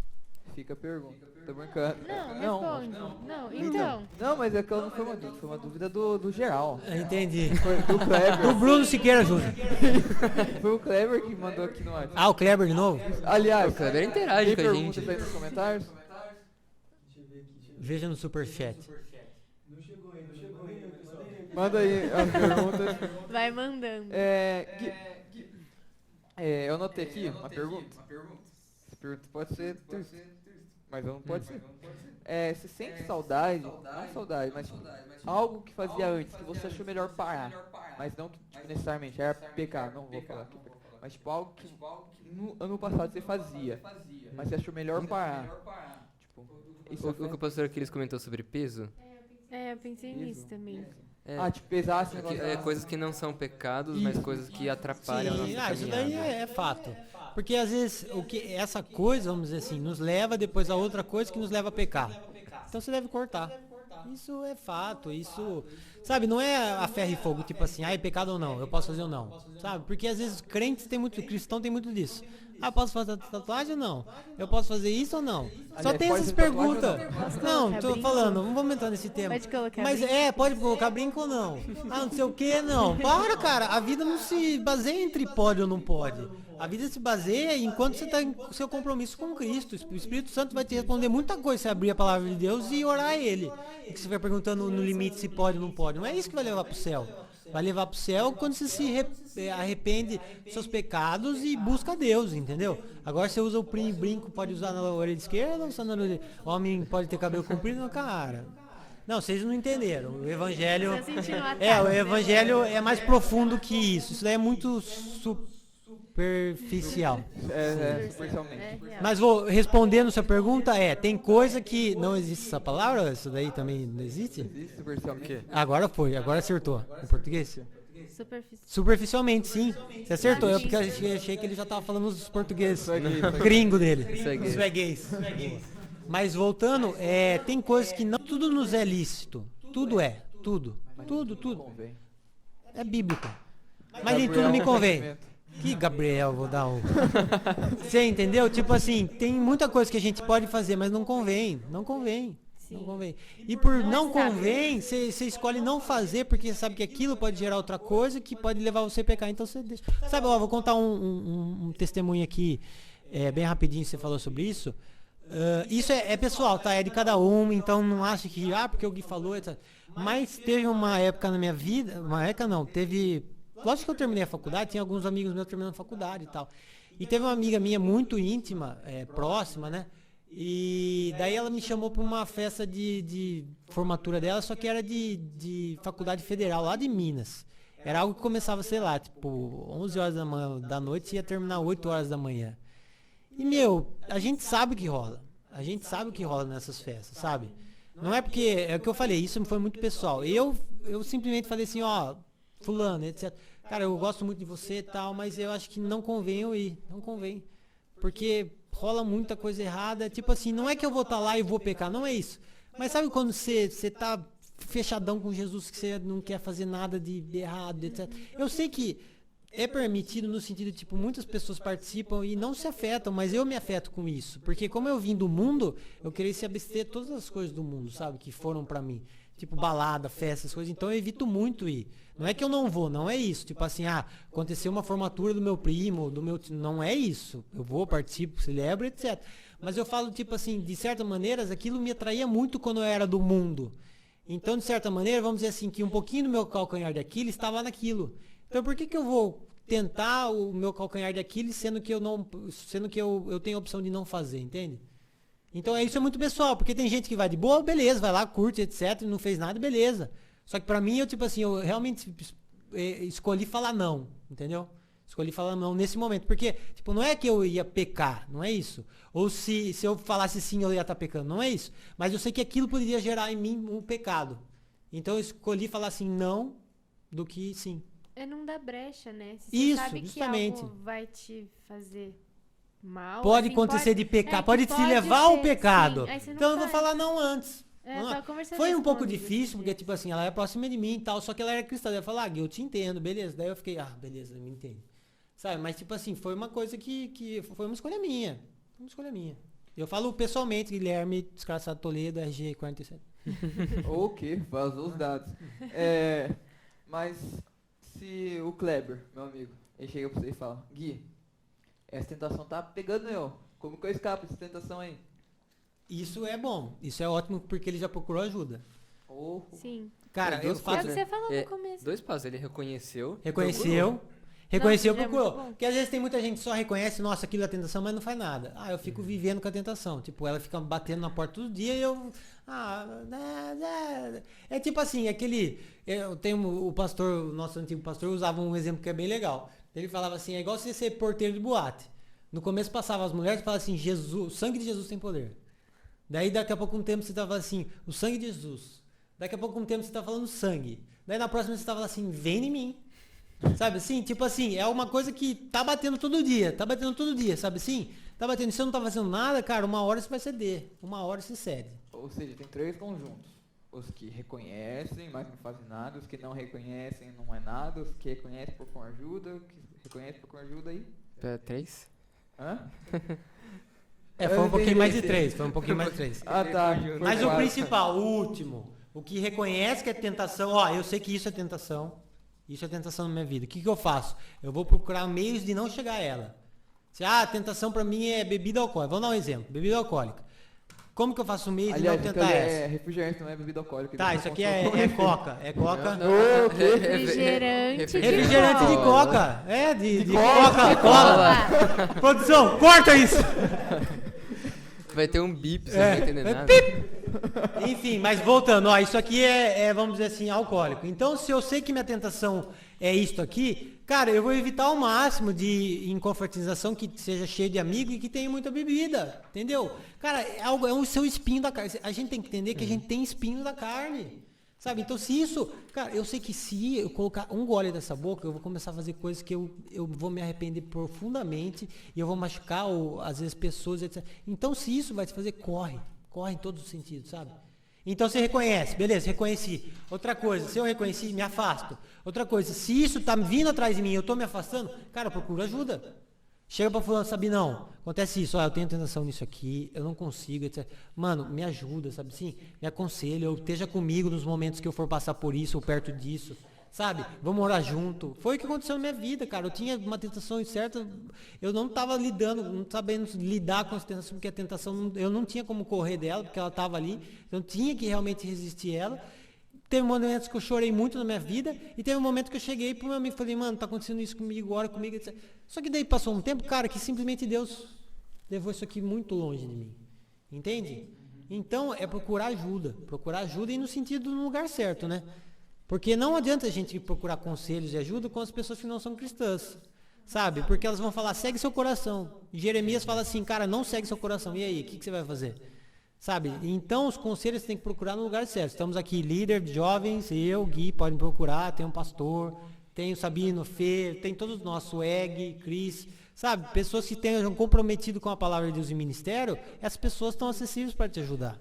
Fica a pergunta. Tô brincando. Não, responde. Não, então. Não, mas aquela não foi uma dúvida do geral. Entendi. Foi do Kleber. Do Bruno Siqueira Júnior. Foi o Kleber que mandou aqui no WhatsApp. O Kleber de novo? Aliás, O Kleber interage tem com a perguntas gente. aí nos comentários? Veja no superchat. Manda aí as perguntas. Vai mandando. Eu anotei aqui uma pergunta. Essa pergunta pode ser triste, mas não pode ser. Você sente saudade, não saudade, mas tipo, algo que fazia antes, que você achou melhor parar, mas não que tipo, necessariamente era pecar, não vou falar aqui, mas tipo algo que no ano passado você fazia, mas você achou melhor parar. Tipo, isso O que o pastor Aquiles comentou sobre peso, Eu pensei nisso também. tipo, pesar esse negócio. coisas que não são pecados, mas coisas que atrapalham a Sim, nossa isso caminhada. daí é fato. Porque às vezes essa coisa, vamos dizer assim, nos leva depois a outra coisa que nos leva a pecar. Então você deve cortar. Isso é fato, isso, sabe, não é a ferro e fogo, tipo assim, é pecado ou não, eu posso fazer ou não, sabe? Porque às vezes crentes tem muito, cristão tem muito disso. Eu posso fazer tatuagem ou não? Eu posso fazer isso ou não? Só Aliás, tem pode essas fazer tatuagem ou perguntas. Não, tô falando, não vamos entrar nesse tema. Pode colocar Mas brinco? pode colocar brinco ou não? Não sei o que, não. Para, cara, a vida não se baseia entre pode ou não pode. A vida se baseia enquanto você está em seu compromisso com Cristo. O Espírito Santo vai te responder muita coisa se abrir a palavra de Deus e orar a Ele. E que você vai perguntando no limite se pode ou não pode. Não é isso que vai levar para o céu. Vai levar para o céu quando você se arrepende dos seus pecados e busca Deus, entendeu? Agora você usa o brinco, pode usar na orelha esquerda ou na orelha... Homem pode ter cabelo comprido, não, cara. Não, vocês não entenderam. O evangelho... Você sentiu um ataque, o né? evangelho é mais profundo que isso. Isso daí é muito superficial. Superficialmente. real. Mas vou respondendo sua pergunta, tem coisa que não existe essa palavra, isso daí também não existe? Existe superficialmente. Agora foi, agora acertou. Em português? Superficial. Superficialmente, sim. Você acertou, porque eu achei que ele já tava falando os portugues Sueguês. gringo dele. Sueguês. Sueguês. Mas voltando, tem coisas que não tudo nos é lícito. Tudo é, tudo. Tudo. Convém. É bíblico. Mas nem tudo me convém. Que Gabriel, vou dar um. Você entendeu? Tipo assim, tem muita coisa que a gente pode fazer, mas não convém. Não convém. Não convém. E por não convém, você escolhe não fazer porque sabe que aquilo pode gerar outra coisa que pode levar você a pecar. Então você deixa. Sabe, ó, vou contar um testemunho aqui, bem rapidinho, você falou sobre isso. Isso é pessoal, tá? É de cada um, então não acha que, porque o Gui falou, etc. Mas teve uma época na minha vida, lógico que eu terminei a faculdade, tinha alguns amigos meus terminando a faculdade e tal. E teve uma amiga minha muito íntima, próxima, né? E daí ela me chamou para uma festa de formatura dela, só que era de faculdade federal, lá de Minas. Era algo que começava, sei lá, tipo 11 horas da noite e ia terminar 8 horas da manhã. E, a gente sabe o que rola. A gente sabe o que rola nessas festas, sabe? Não é porque, é o que eu falei, isso foi muito pessoal. Eu simplesmente falei assim, fulano, etc. Cara, eu gosto muito de você e tal, mas eu acho que não convém eu ir. Não convém. Porque rola muita coisa errada. Tipo assim, não é que eu vou estar lá e vou pecar, não é isso. Mas sabe quando você tá fechadão com Jesus, que você não quer fazer nada de errado, etc. Eu sei que é permitido no sentido, tipo, muitas pessoas participam e não se afetam, mas eu me afeto com isso. Porque como eu vim do mundo, eu queria se abster de todas as coisas do mundo, sabe? Que foram pra mim. Tipo, balada, festa, essas coisas. Então eu evito muito ir. Não é que eu não vou, não é isso. Tipo assim, aconteceu uma formatura do meu primo, não é isso. Eu vou, participo, celebro, etc. Mas eu falo, tipo assim, de certa maneira, aquilo me atraía muito quando eu era do mundo. Então, de certa maneira, vamos dizer assim, que um pouquinho do meu calcanhar de Aquiles estava naquilo. Então, por que eu vou tentar o meu calcanhar de Aquiles, sendo que eu tenho a opção de não fazer, entende? Então, isso é muito pessoal, porque tem gente que vai de boa, beleza, vai lá, curte, etc, não fez nada, beleza. Só que pra mim, eu realmente escolhi falar não, entendeu? Escolhi falar não nesse momento, porque, tipo, não é que eu ia pecar, não é isso. Ou se eu falasse sim, eu ia estar pecando, não é isso. Mas eu sei que aquilo poderia gerar em mim um pecado. Então, eu escolhi falar assim não, do que sim. É não dar brecha, né? Se isso, você sabe justamente. Que algo vai te fazer mal. Pode assim, acontecer de pecar, pode te pode levar ao ser, pecado. sim. Então eu vou falar não antes. Foi um pouco difícil, difícil, porque tipo assim, ela é próxima de mim e tal, só que ela era cristã. Ela falou, Gui, eu te entendo, beleza. Daí eu fiquei, beleza, me entende. Sabe, mas tipo assim, foi uma coisa que foi uma escolha minha. Eu falo pessoalmente, Guilherme Desgraçado Toledo, RG 47. Ok, vazou os dados. Mas se o Kleber, meu amigo, ele chega pra você e fala, Gui, essa tentação tá pegando eu. Como que eu escapo dessa tentação aí? Isso é bom, isso é ótimo porque ele já procurou ajuda. Sim. Cara, É o que você falou no começo. 2 passos, ele reconheceu, procurou. Porque às vezes tem muita gente que só reconhece, nossa, aquilo é tentação, mas não faz nada. Eu fico vivendo com a tentação. Tipo, ela fica batendo na porta todo dia e eu... É tipo assim, eu tenho o pastor, o nosso antigo pastor, usava um exemplo que é bem legal. Ele falava assim, é igual você ser porteiro de boate. No começo passava as mulheres e falava assim, Jesus, o sangue de Jesus tem poder. Daí daqui a pouco um tempo você tava assim, o sangue de Jesus. Daqui a pouco um tempo você tá falando sangue. Daí na próxima você tava assim, vem em mim. Sabe assim? Tipo assim, é uma coisa que tá batendo todo dia, sabe assim? Tá batendo, se você não tá fazendo nada, cara, uma hora você vai ceder, uma hora você cede. Ou seja, tem 3 conjuntos. Os que reconhecem, mas não fazem nada, os que não reconhecem, não é nada, os que reconhecem por ajuda, os que reconhecem por ajuda aí. 3? Hã? Foi um pouquinho mais de 3, tá. Mas o principal, o último, o que reconhece que é tentação, eu sei que isso é tentação na minha vida. O que eu faço? Eu vou procurar meios de não chegar a ela. Se a tentação pra mim é bebida alcoólica, vamos dar um exemplo, bebida alcoólica. Como que eu faço o meio de não tentar essa? Refrigerante, não é bebida alcoólica. Tá, isso aqui é coca. É coca. Refrigerante de coca. De Coca-Cola. Produção, corta isso. Vai ter um bip, você não vai entender nada. Enfim, mas voltando, isso aqui vamos dizer assim, alcoólico. Então, se eu sei que minha tentação é isto aqui, cara, eu vou evitar ao máximo de em confraternização que seja cheio de amigos e que tenha muita bebida, entendeu? Cara, é o seu espinho da carne. A gente tem que entender que a gente tem espinho da carne, sabe? Então, se isso... Cara, eu sei que se eu colocar um gole dessa boca, eu vou começar a fazer coisas que eu vou me arrepender profundamente e eu vou machucar, às vezes, pessoas, etc. Então, se isso vai te fazer, corre em todos os sentidos, sabe? Então você reconhece, beleza, reconheci. Outra coisa, se eu reconheci, me afasto. Outra coisa, se isso tá vindo atrás de mim, eu tô me afastando, cara, procura ajuda. Chega pra fulano, sabe, não, acontece isso, eu tenho tentação nisso aqui, eu não consigo, etc. Mano, me ajuda, sabe assim? Me aconselha, eu esteja comigo nos momentos que eu for passar por isso ou perto disso, sabe? Vamos orar junto. Foi o que aconteceu na minha vida, cara. Eu tinha uma tentação certa, eu não tava lidando, não sabendo lidar com essa tentação, porque a tentação, eu não tinha como correr dela, porque ela tava ali, eu tinha que realmente resistir a ela. Teve momentos que eu chorei muito na minha vida e teve um momento que eu cheguei pro meu amigo e falei, mano, tá acontecendo isso comigo, ora comigo, etc. Só que daí passou um tempo, cara, que simplesmente Deus levou isso aqui muito longe de mim. Entende? Então, é procurar ajuda e no sentido no lugar certo, né? Porque não adianta a gente procurar conselhos e ajuda com as pessoas que não são cristãs, sabe? Porque elas vão falar, segue seu coração. Jeremias fala assim, cara, não segue seu coração. E aí, o que você vai fazer? Sabe? Então os conselhos você tem que procurar no lugar certo. Estamos aqui, líder de jovens, eu, Gui, podem procurar, tem um pastor, tem o Sabino, Fê, tem todos nós, o Eg, Cris, sabe? Pessoas que tenham comprometido com a palavra de Deus e ministério, essas pessoas estão acessíveis para te ajudar.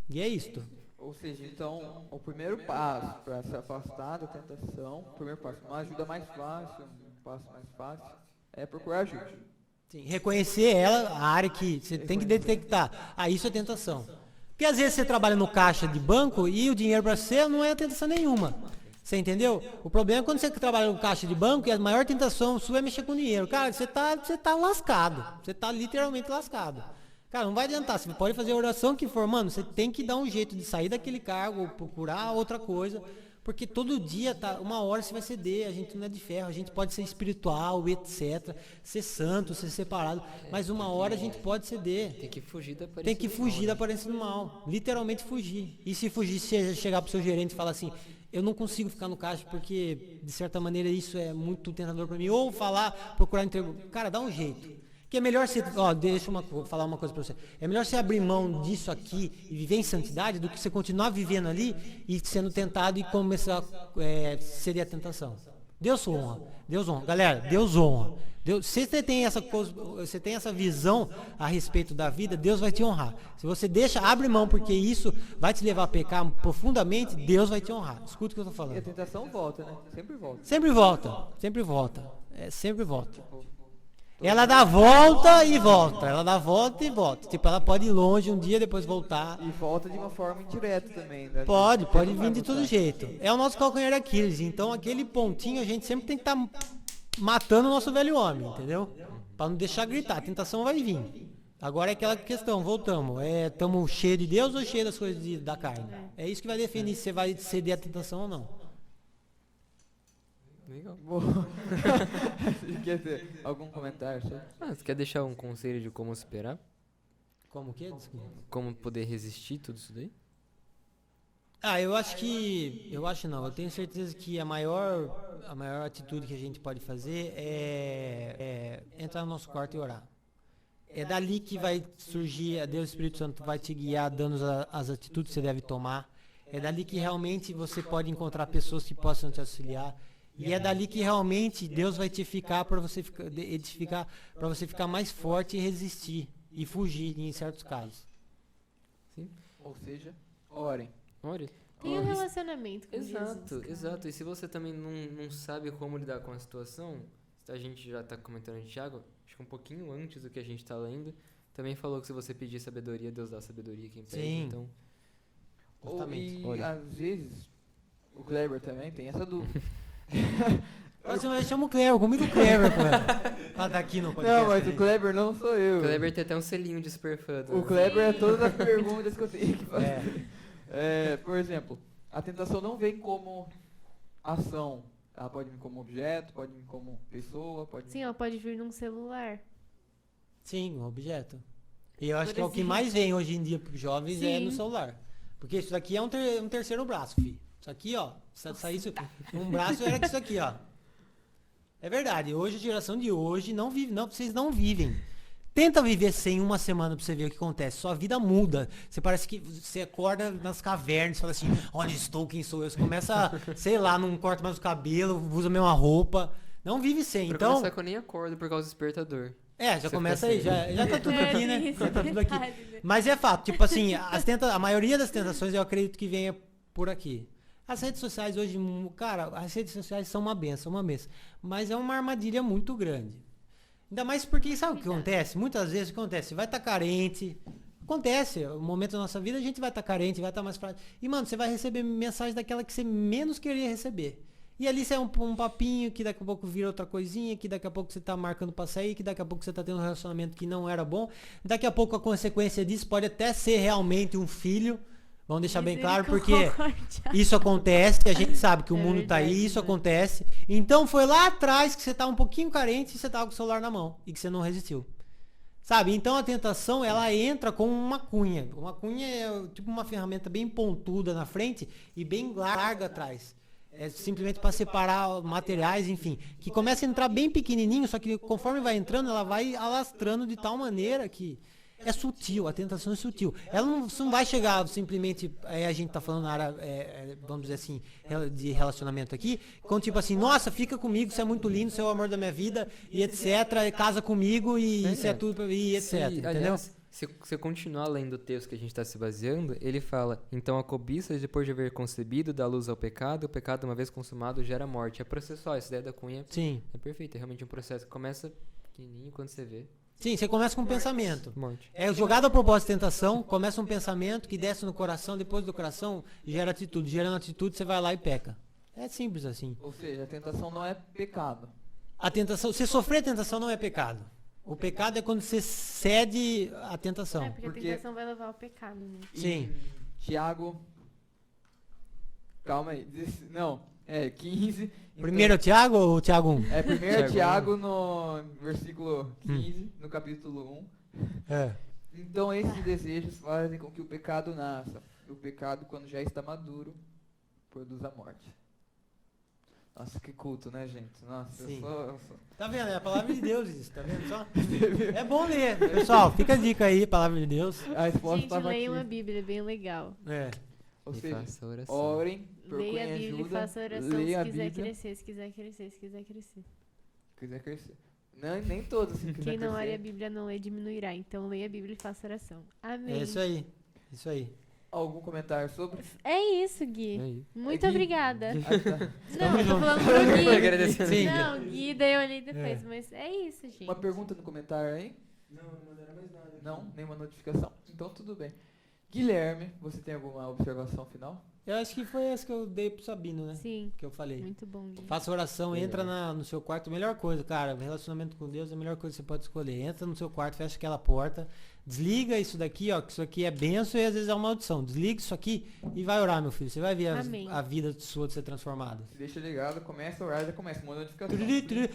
E é isto. Ou seja, então, o primeiro passo para se afastar da tentação, o primeiro passo, uma ajuda mais fácil, um passo mais fácil, é procurar ajuda. Sim, reconhecer ela, a área que você tem que detectar. Isso é tentação. Porque às vezes você trabalha no caixa de banco e o dinheiro para você não é tentação nenhuma. Você entendeu? O problema é quando você trabalha no caixa de banco e a maior tentação sua é mexer com dinheiro. Cara, você tá lascado. Você tá literalmente lascado. Cara, não vai adiantar. Você pode fazer a oração que for, mano, você tem que dar um jeito de sair daquele cargo, ou procurar outra coisa. Porque todo dia, uma hora você vai ceder, a gente não é de ferro, a gente pode ser espiritual, etc. Ser santo, ser separado, mas uma hora a gente pode ceder. Tem que fugir da aparência Tem que fugir da aparência do mal, literalmente fugir. E se fugir, se chegar pro seu gerente e falar assim, eu não consigo ficar no caixa porque, de certa maneira, isso é muito tentador para mim. Ou procurar emprego. Cara, dá um jeito. Que é melhor você, vou falar uma coisa para você. É melhor você abrir mão disso aqui e viver em santidade do que você continuar vivendo ali e sendo tentado e começar seria a tentação. Deus honra. Galera, Deus honra. Se você tem essa visão a respeito da vida, Deus vai te honrar. Se você abre mão porque isso vai te levar a pecar profundamente, Deus vai te honrar. Escuta o que eu tô falando. E a tentação volta, né? Sempre volta. Sempre volta. Sempre volta. Ela dá volta e volta. Tipo, ela pode ir longe um dia, depois voltar. E volta de uma forma indireta também, né? Pode vir de todo jeito. É o nosso calcanhar de Aquiles. Então, aquele pontinho a gente sempre tem que estar matando o nosso velho homem, entendeu? Pra não deixar gritar. A tentação vai vir. Agora é aquela questão, voltamos. Estamos cheios de Deus ou cheios das coisas da carne? É isso que vai definir se você vai ceder à tentação ou não. Legal. Quer dizer, algum comentário? Você quer deixar um conselho de como superar? Como que? Desculpa. Como poder resistir tudo isso daí? Eu tenho certeza que a maior atitude que a gente pode fazer é entrar no nosso quarto e orar. É dali que vai surgir, Deus Espírito Santo vai te guiar, dando as atitudes que você deve tomar. É dali que realmente você pode encontrar pessoas que possam te auxiliar. E é dali que realmente Deus vai te edificar para você ficar mais forte e resistir e fugir em certos casos. Sim. Ou seja, orem. Tem um relacionamento com Jesus. Exato. E se você também não sabe como lidar com a situação, a gente já está comentando de Tiago, acho que um pouquinho antes do que a gente está lendo, também falou que se você pedir sabedoria, Deus dá sabedoria quem pede. Sim. Então, E às vezes, o Kleber também tem essa dúvida. Eu chamo o Kleber, comigo o Kleber, pô. Ela tá aqui no podcast. Não, mas o Kleber não sou eu. o Kleber tem até um selinho de superfã. O Kleber é todas as perguntas que eu tenho que fazer. Por exemplo, a tentação não vem como ação. Ela pode vir como objeto, pode vir como pessoa, pode vir... Sim, ela pode vir num celular. Sim, um objeto. E eu acho que é o que mais vem hoje em dia pros jovens. Sim. É no celular. Porque isso daqui é um terceiro braço, filho. Isso aqui, ó. Se saísse um braço, era isso aqui, ó. É verdade. Hoje, a geração de hoje não vive, vocês não vivem. Tenta viver sem uma semana pra você ver o que acontece. Sua vida muda. Você parece que você acorda nas cavernas, fala assim, onde estou, quem sou eu? Você começa, sei lá, não corta mais o cabelo, usa a mesma roupa. Não vive sem. Pra Então, começar que eu nem acordo por causa do despertador. Já Você começa fica aí, já tá tudo aqui, né? Isso, Já tá tudo aqui. detalhe, né? Mas é fato, tipo assim, a maioria das tentações eu acredito que venha por aqui. As redes sociais hoje, cara, as redes sociais são uma benção, mas é uma armadilha muito grande. Ainda mais porque, sabe o que acontece? Muitas vezes o que acontece? Você vai estar carente, acontece, um momento da nossa vida a gente vai estar carente, vai estar mais frágil. E, mano, você vai receber mensagem daquela que você menos queria receber. E ali você é um papinho que daqui a pouco vira outra coisinha, que daqui a pouco você tá marcando pra sair, que daqui a pouco você tá tendo um relacionamento que não era bom. Daqui a pouco a consequência disso pode até ser realmente um filho. Vamos deixar bem claro, porque Misericórdia. isso acontece, a gente sabe que o mundo tá aí, verdade, isso né? acontece. Então foi lá atrás que você tá um pouquinho carente e você tava com o celular na mão e que você não resistiu. Sabe? Então a tentação, ela entra com uma cunha. Uma cunha é tipo uma ferramenta bem pontuda na frente e bem larga atrás. É simplesmente para separar materiais, enfim. Que começa a entrar bem pequenininho, só que conforme vai entrando, ela vai alastrando de tal maneira que é sutil, a tentação é sutil. Ela não vai chegar simplesmente, a gente tá falando na área, vamos dizer assim, de relacionamento aqui, com tipo assim, nossa, fica comigo, você é muito lindo, você é o amor da minha vida, e etc, casa comigo, e isso é tudo, e etc, entendeu? Aliás, se você continuar lendo o texto que a gente está se baseando, ele fala, então a cobiça, depois de haver concebido, dá luz ao pecado, o pecado, uma vez consumado, gera morte. É processual, essa ideia da cunha Sim. é perfeita, é realmente um processo que começa pequenininho, quando você vê, Sim, você começa com um pensamento. morte. É jogado a propósito de tentação, começa um pensamento que desce no coração, depois do coração gera atitude. Gerando atitude, você vai lá e peca. É simples assim. Ou seja, a tentação não é pecado. A tentação, se sofrer a tentação não é pecado. O pecado é quando você cede à tentação. Porque a tentação vai levar ao pecado, né? Sim. Tiago. Calma aí. Não, 15. Então, Primeiro é o Tiago ou o Tiago 1? É primeiro Tiago Tiago no versículo 15, no capítulo 1. É. Então esses desejos fazem com que o pecado nasça. O pecado, quando já está maduro, produz a morte. Nossa, que culto, né, gente? Nossa, Sim. eu sou... Tá vendo? É a palavra de Deus isso, tá vendo só? É bom ler. Pessoal, fica a dica aí, palavra de Deus. A resposta Gente, estava aqui. leia uma Bíblia, é bem legal. É. Ou E seja, faça oração. orem, procurem Leia a Bíblia ajuda, e faça oração leia a se quiser Bíblia, crescer, se quiser crescer, se quiser crescer. se quiser crescer. Não, nem todos, se quiser Quem não crescer. ore a Bíblia não lê, diminuirá. Então leia a Bíblia e faça oração. Amém. É isso aí. Isso aí. Algum comentário sobre? É isso, Gui. Aí. Muito Gui? obrigada. Ah, tá. Não, eu tô junto. falando pro Gui. Agradecendo. Sim. Não, Gui, daí eu olhei depois, mas é isso, gente. Uma pergunta no comentário aí? Não mandaram mais nada. Não? Nenhuma notificação? Então tudo bem. Guilherme, você tem alguma observação final? Eu acho que foi essa que eu dei pro Sabino, né? Sim, Que eu falei. muito bom, Gui. Faça oração, entra no seu quarto. Melhor coisa, cara. Relacionamento com Deus é a melhor coisa que você pode escolher. Entra no seu quarto, fecha aquela porta. Desliga isso daqui, ó. Que isso aqui é benção e às vezes é uma maldição. Desliga isso aqui e vai orar, meu filho. Você vai ver Amém. a vida sua de ser transformada. Se deixa ligado, começa a orar, já começa uma notificação.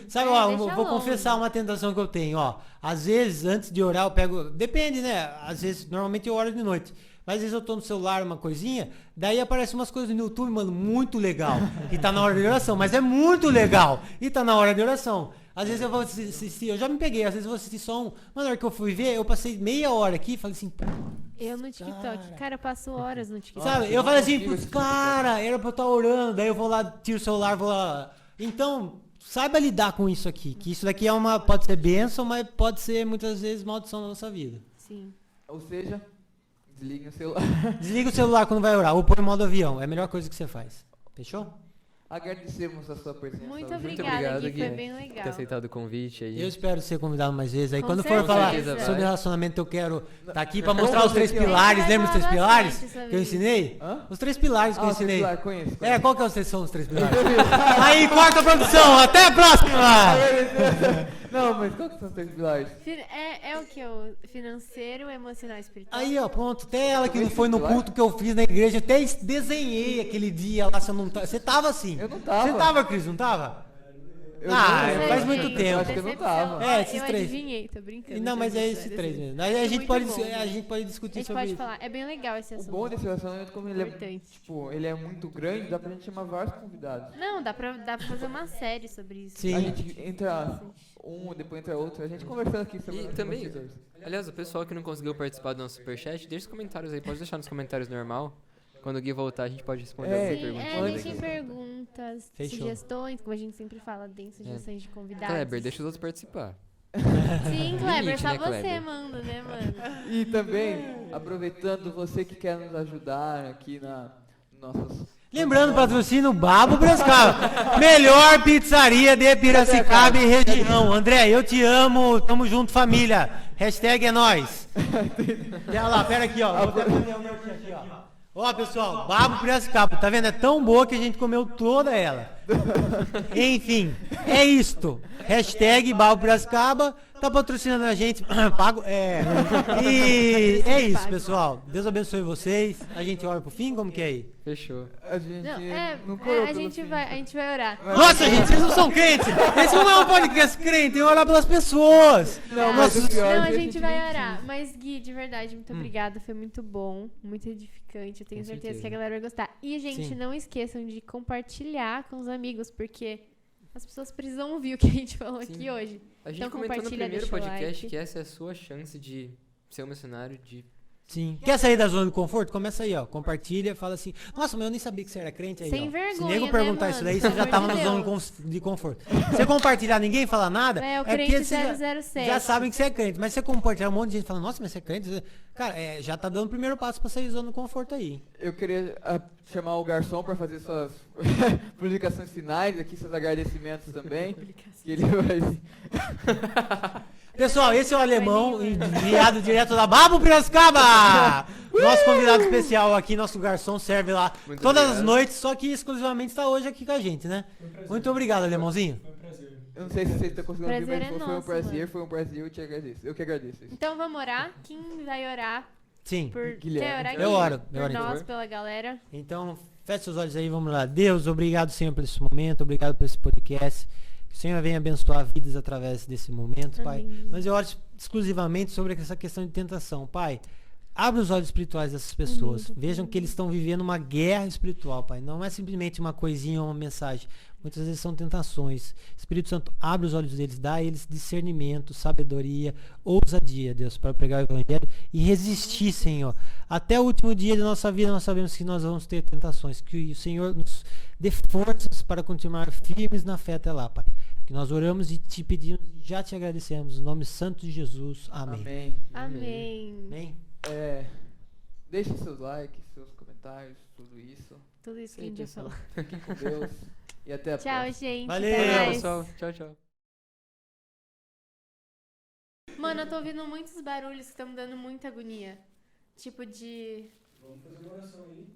Sabe, É, ó, eu deixa vou longe. confessar uma tentação que eu tenho, ó. Às vezes, antes de orar, eu pego. Depende, né? Às vezes, normalmente eu oro de noite. Mas às vezes eu tô no celular, uma coisinha, daí aparecem umas coisas no YouTube, mano, muito legal. E tá na hora de oração, mas é muito legal. E tá na hora de oração. Às vezes eu vou assistir, eu já me peguei, às vezes eu vou assistir só um. Mano, na hora que eu fui ver, eu passei meia hora aqui e falei assim, Eu no TikTok. Cara, eu passo horas no TikTok. sabe? eu Eu não falei assim, consigo putz, assistir cara, era pra eu estar orando, daí eu vou lá, tiro o celular, vou lá. Então, saiba lidar com isso aqui, que isso daqui pode ser bênção, mas pode ser muitas vezes maldição na nossa vida. Sim. Ou seja, desliguem o celular. Desliga o celular quando vai orar, ou põe em modo avião, é a melhor coisa que você faz. Fechou? Agradecemos a sua presença. Muito hoje. Muito obrigada, obrigado, Gui. Foi Gui, bem por ter legal. aceitado o convite aí. Eu espero ser convidado mais vezes. Aí Com quando for certeza. falar Com certeza, sobre vai. relacionamento, eu quero estar aqui pra Vamos mostrar os fazer três aqui, ó. pilares. Vai Lembra os três falar pilares bastante sobre que eu isso. ensinei? Hã? Os três pilares que eu Ah, ensinei. celular, conheço. Qual que são os três pilares? Aí, corta a produção. Até a próxima! Não, mas qual que são os três pilares? É o que? O financeiro, emocional e espiritual? Aí, ó, pronto. Até ela que não foi no culto que eu fiz na igreja, eu até desenhei aquele dia lá. Você tava assim. Eu não tava. Você tava, Cris, não tava? Eu Ah, não- faz eu muito acho que- tempo. Eu acho que eu não tava. É, esses eu três. adivinhei, tô brincando. Não, mas é esses três mesmo. Aí a É gente muito pode, bom, a né? gente pode A discutir gente sobre pode isso. falar. É bem legal esse O assunto. bom desse relacionamento, como ele é, Importante. tipo, ele é muito grande, dá pra gente chamar vários convidados. Não, dá pra fazer uma série sobre isso. Sim. A gente entra um, depois entra outro, a gente conversando aqui sobre E os também, bastidores. aliás, o pessoal que não conseguiu participar do nosso superchat, deixa os comentários aí, pode deixar nos comentários normal. Quando o Gui voltar, a gente pode responder É, alguma Sim, perguntinha deixem daqui. perguntas, Fechou. sugestões, como a gente sempre fala, deem sugestões de convidados. Kleber, deixa os outros participar. Sim, Kleber, Limite, só né, você Kleber? manda, né, mano? E também, aproveitando você que quer nos ajudar aqui na nossas... Lembrando, patrocínio Babo Piracicaba. Melhor pizzaria de Piracicaba e região. André, eu te amo. Tamo junto, família. Hashtag é nóis. Olha lá, pera aqui, ó. Vou até fazer o meu aqui, ó. Ó, pessoal, Babo Piracicaba. Tá vendo? É tão boa que a gente comeu toda ela. Enfim, é isto. Hashtag Babo Piracicaba. Tá patrocinando a gente. Pago. E é isso, pessoal. Deus abençoe vocês. A gente ora pro fim, como que é aí? Fechou. A gente Não, correu a pelo gente fim. vai orar. Nossa, gente, vocês não são crentes. Esse não é um podcast crente, tem que orar pelas pessoas. Não, mas Nossa, o pior Não, é a que gente vai mentiu. orar. Mas, Gui, de verdade, muito obrigada. Foi muito bom, muito edificante. Eu tenho Com certeza certeza. que a galera vai gostar. E, gente, Sim. não esqueçam de compartilhar com os amigos, porque as pessoas precisam ouvir o que a gente falou Sim. aqui hoje. A gente Então comentou no compartilha, primeiro deixa o podcast like. que essa é a sua chance de ser um missionário, de... Sim. Quer sair da zona de conforto? Começa aí, ó. Compartilha, fala assim. Nossa, mas eu nem sabia que você era crente aí. Sem ó. vergonha, Se nego né, perguntar mano? isso daí, você Pelo já amor tava de na zona Deus. de conforto. Você compartilhar, ninguém fala nada. É o porque crente você 007. já sabem que você é crente. Mas você compartilhar um monte de gente fala, nossa, mas você é crente? Cara, já tá dando o primeiro passo pra sair da zona de conforto aí. Eu queria chamar o garçom para fazer suas publicações finais aqui, seus agradecimentos também. Que ele vai... Pessoal, esse é o alemão enviado direto da Babo Piracicaba! Nosso convidado especial aqui, nosso garçom, serve lá Muito todas as obrigado. noites, só que exclusivamente está hoje aqui com a gente, né? Muito obrigado, alemãozinho. Foi um prazer. Eu não sei se vocês estão conseguindo ouvir, Prazer mas é foi um nosso, prazer, mano. foi um prazer, eu te agradeço. Eu que agradeço. Então vamos orar. Quem vai orar Sim. por... Guilherme. Quer orar, Eu Gui? oro, Por eu oro, nós, por favor. pela galera. Então, feche seus olhos aí, vamos lá. Deus, obrigado, Senhor, por esse momento, obrigado por esse podcast. Que o Senhor venha abençoar vidas através desse momento, Pai. Amém. Mas eu oro exclusivamente sobre essa questão de tentação. Pai, abre os olhos espirituais dessas pessoas. Amém. Vejam que eles estão vivendo uma guerra espiritual, Pai. Não é simplesmente uma coisinha ou uma mensagem. Muitas vezes são tentações. Espírito Santo, abre os olhos deles, dá a eles discernimento, sabedoria, ousadia, Deus, para pregar o Evangelho e resistir, Senhor. Até o último dia da nossa vida, nós sabemos que nós vamos ter tentações. Que o Senhor nos dê forças para continuar firmes na fé até lá, Pai. Que nós oramos e te pedimos e já te agradecemos. Em nome santo de Jesus. Amém. Amém. Amém. Amém. Deixe seus likes, seus comentários, tudo isso. Tudo isso que a Sim, gente já pessoal. falou. Fiquem com Deus e até a Tchau, próxima. gente. Valeu, Até Valeu, mais. pessoal. Tchau, tchau. Mano, eu tô ouvindo muitos barulhos que estão me dando muita agonia. Tipo de... Vamos fazer uma oração aí.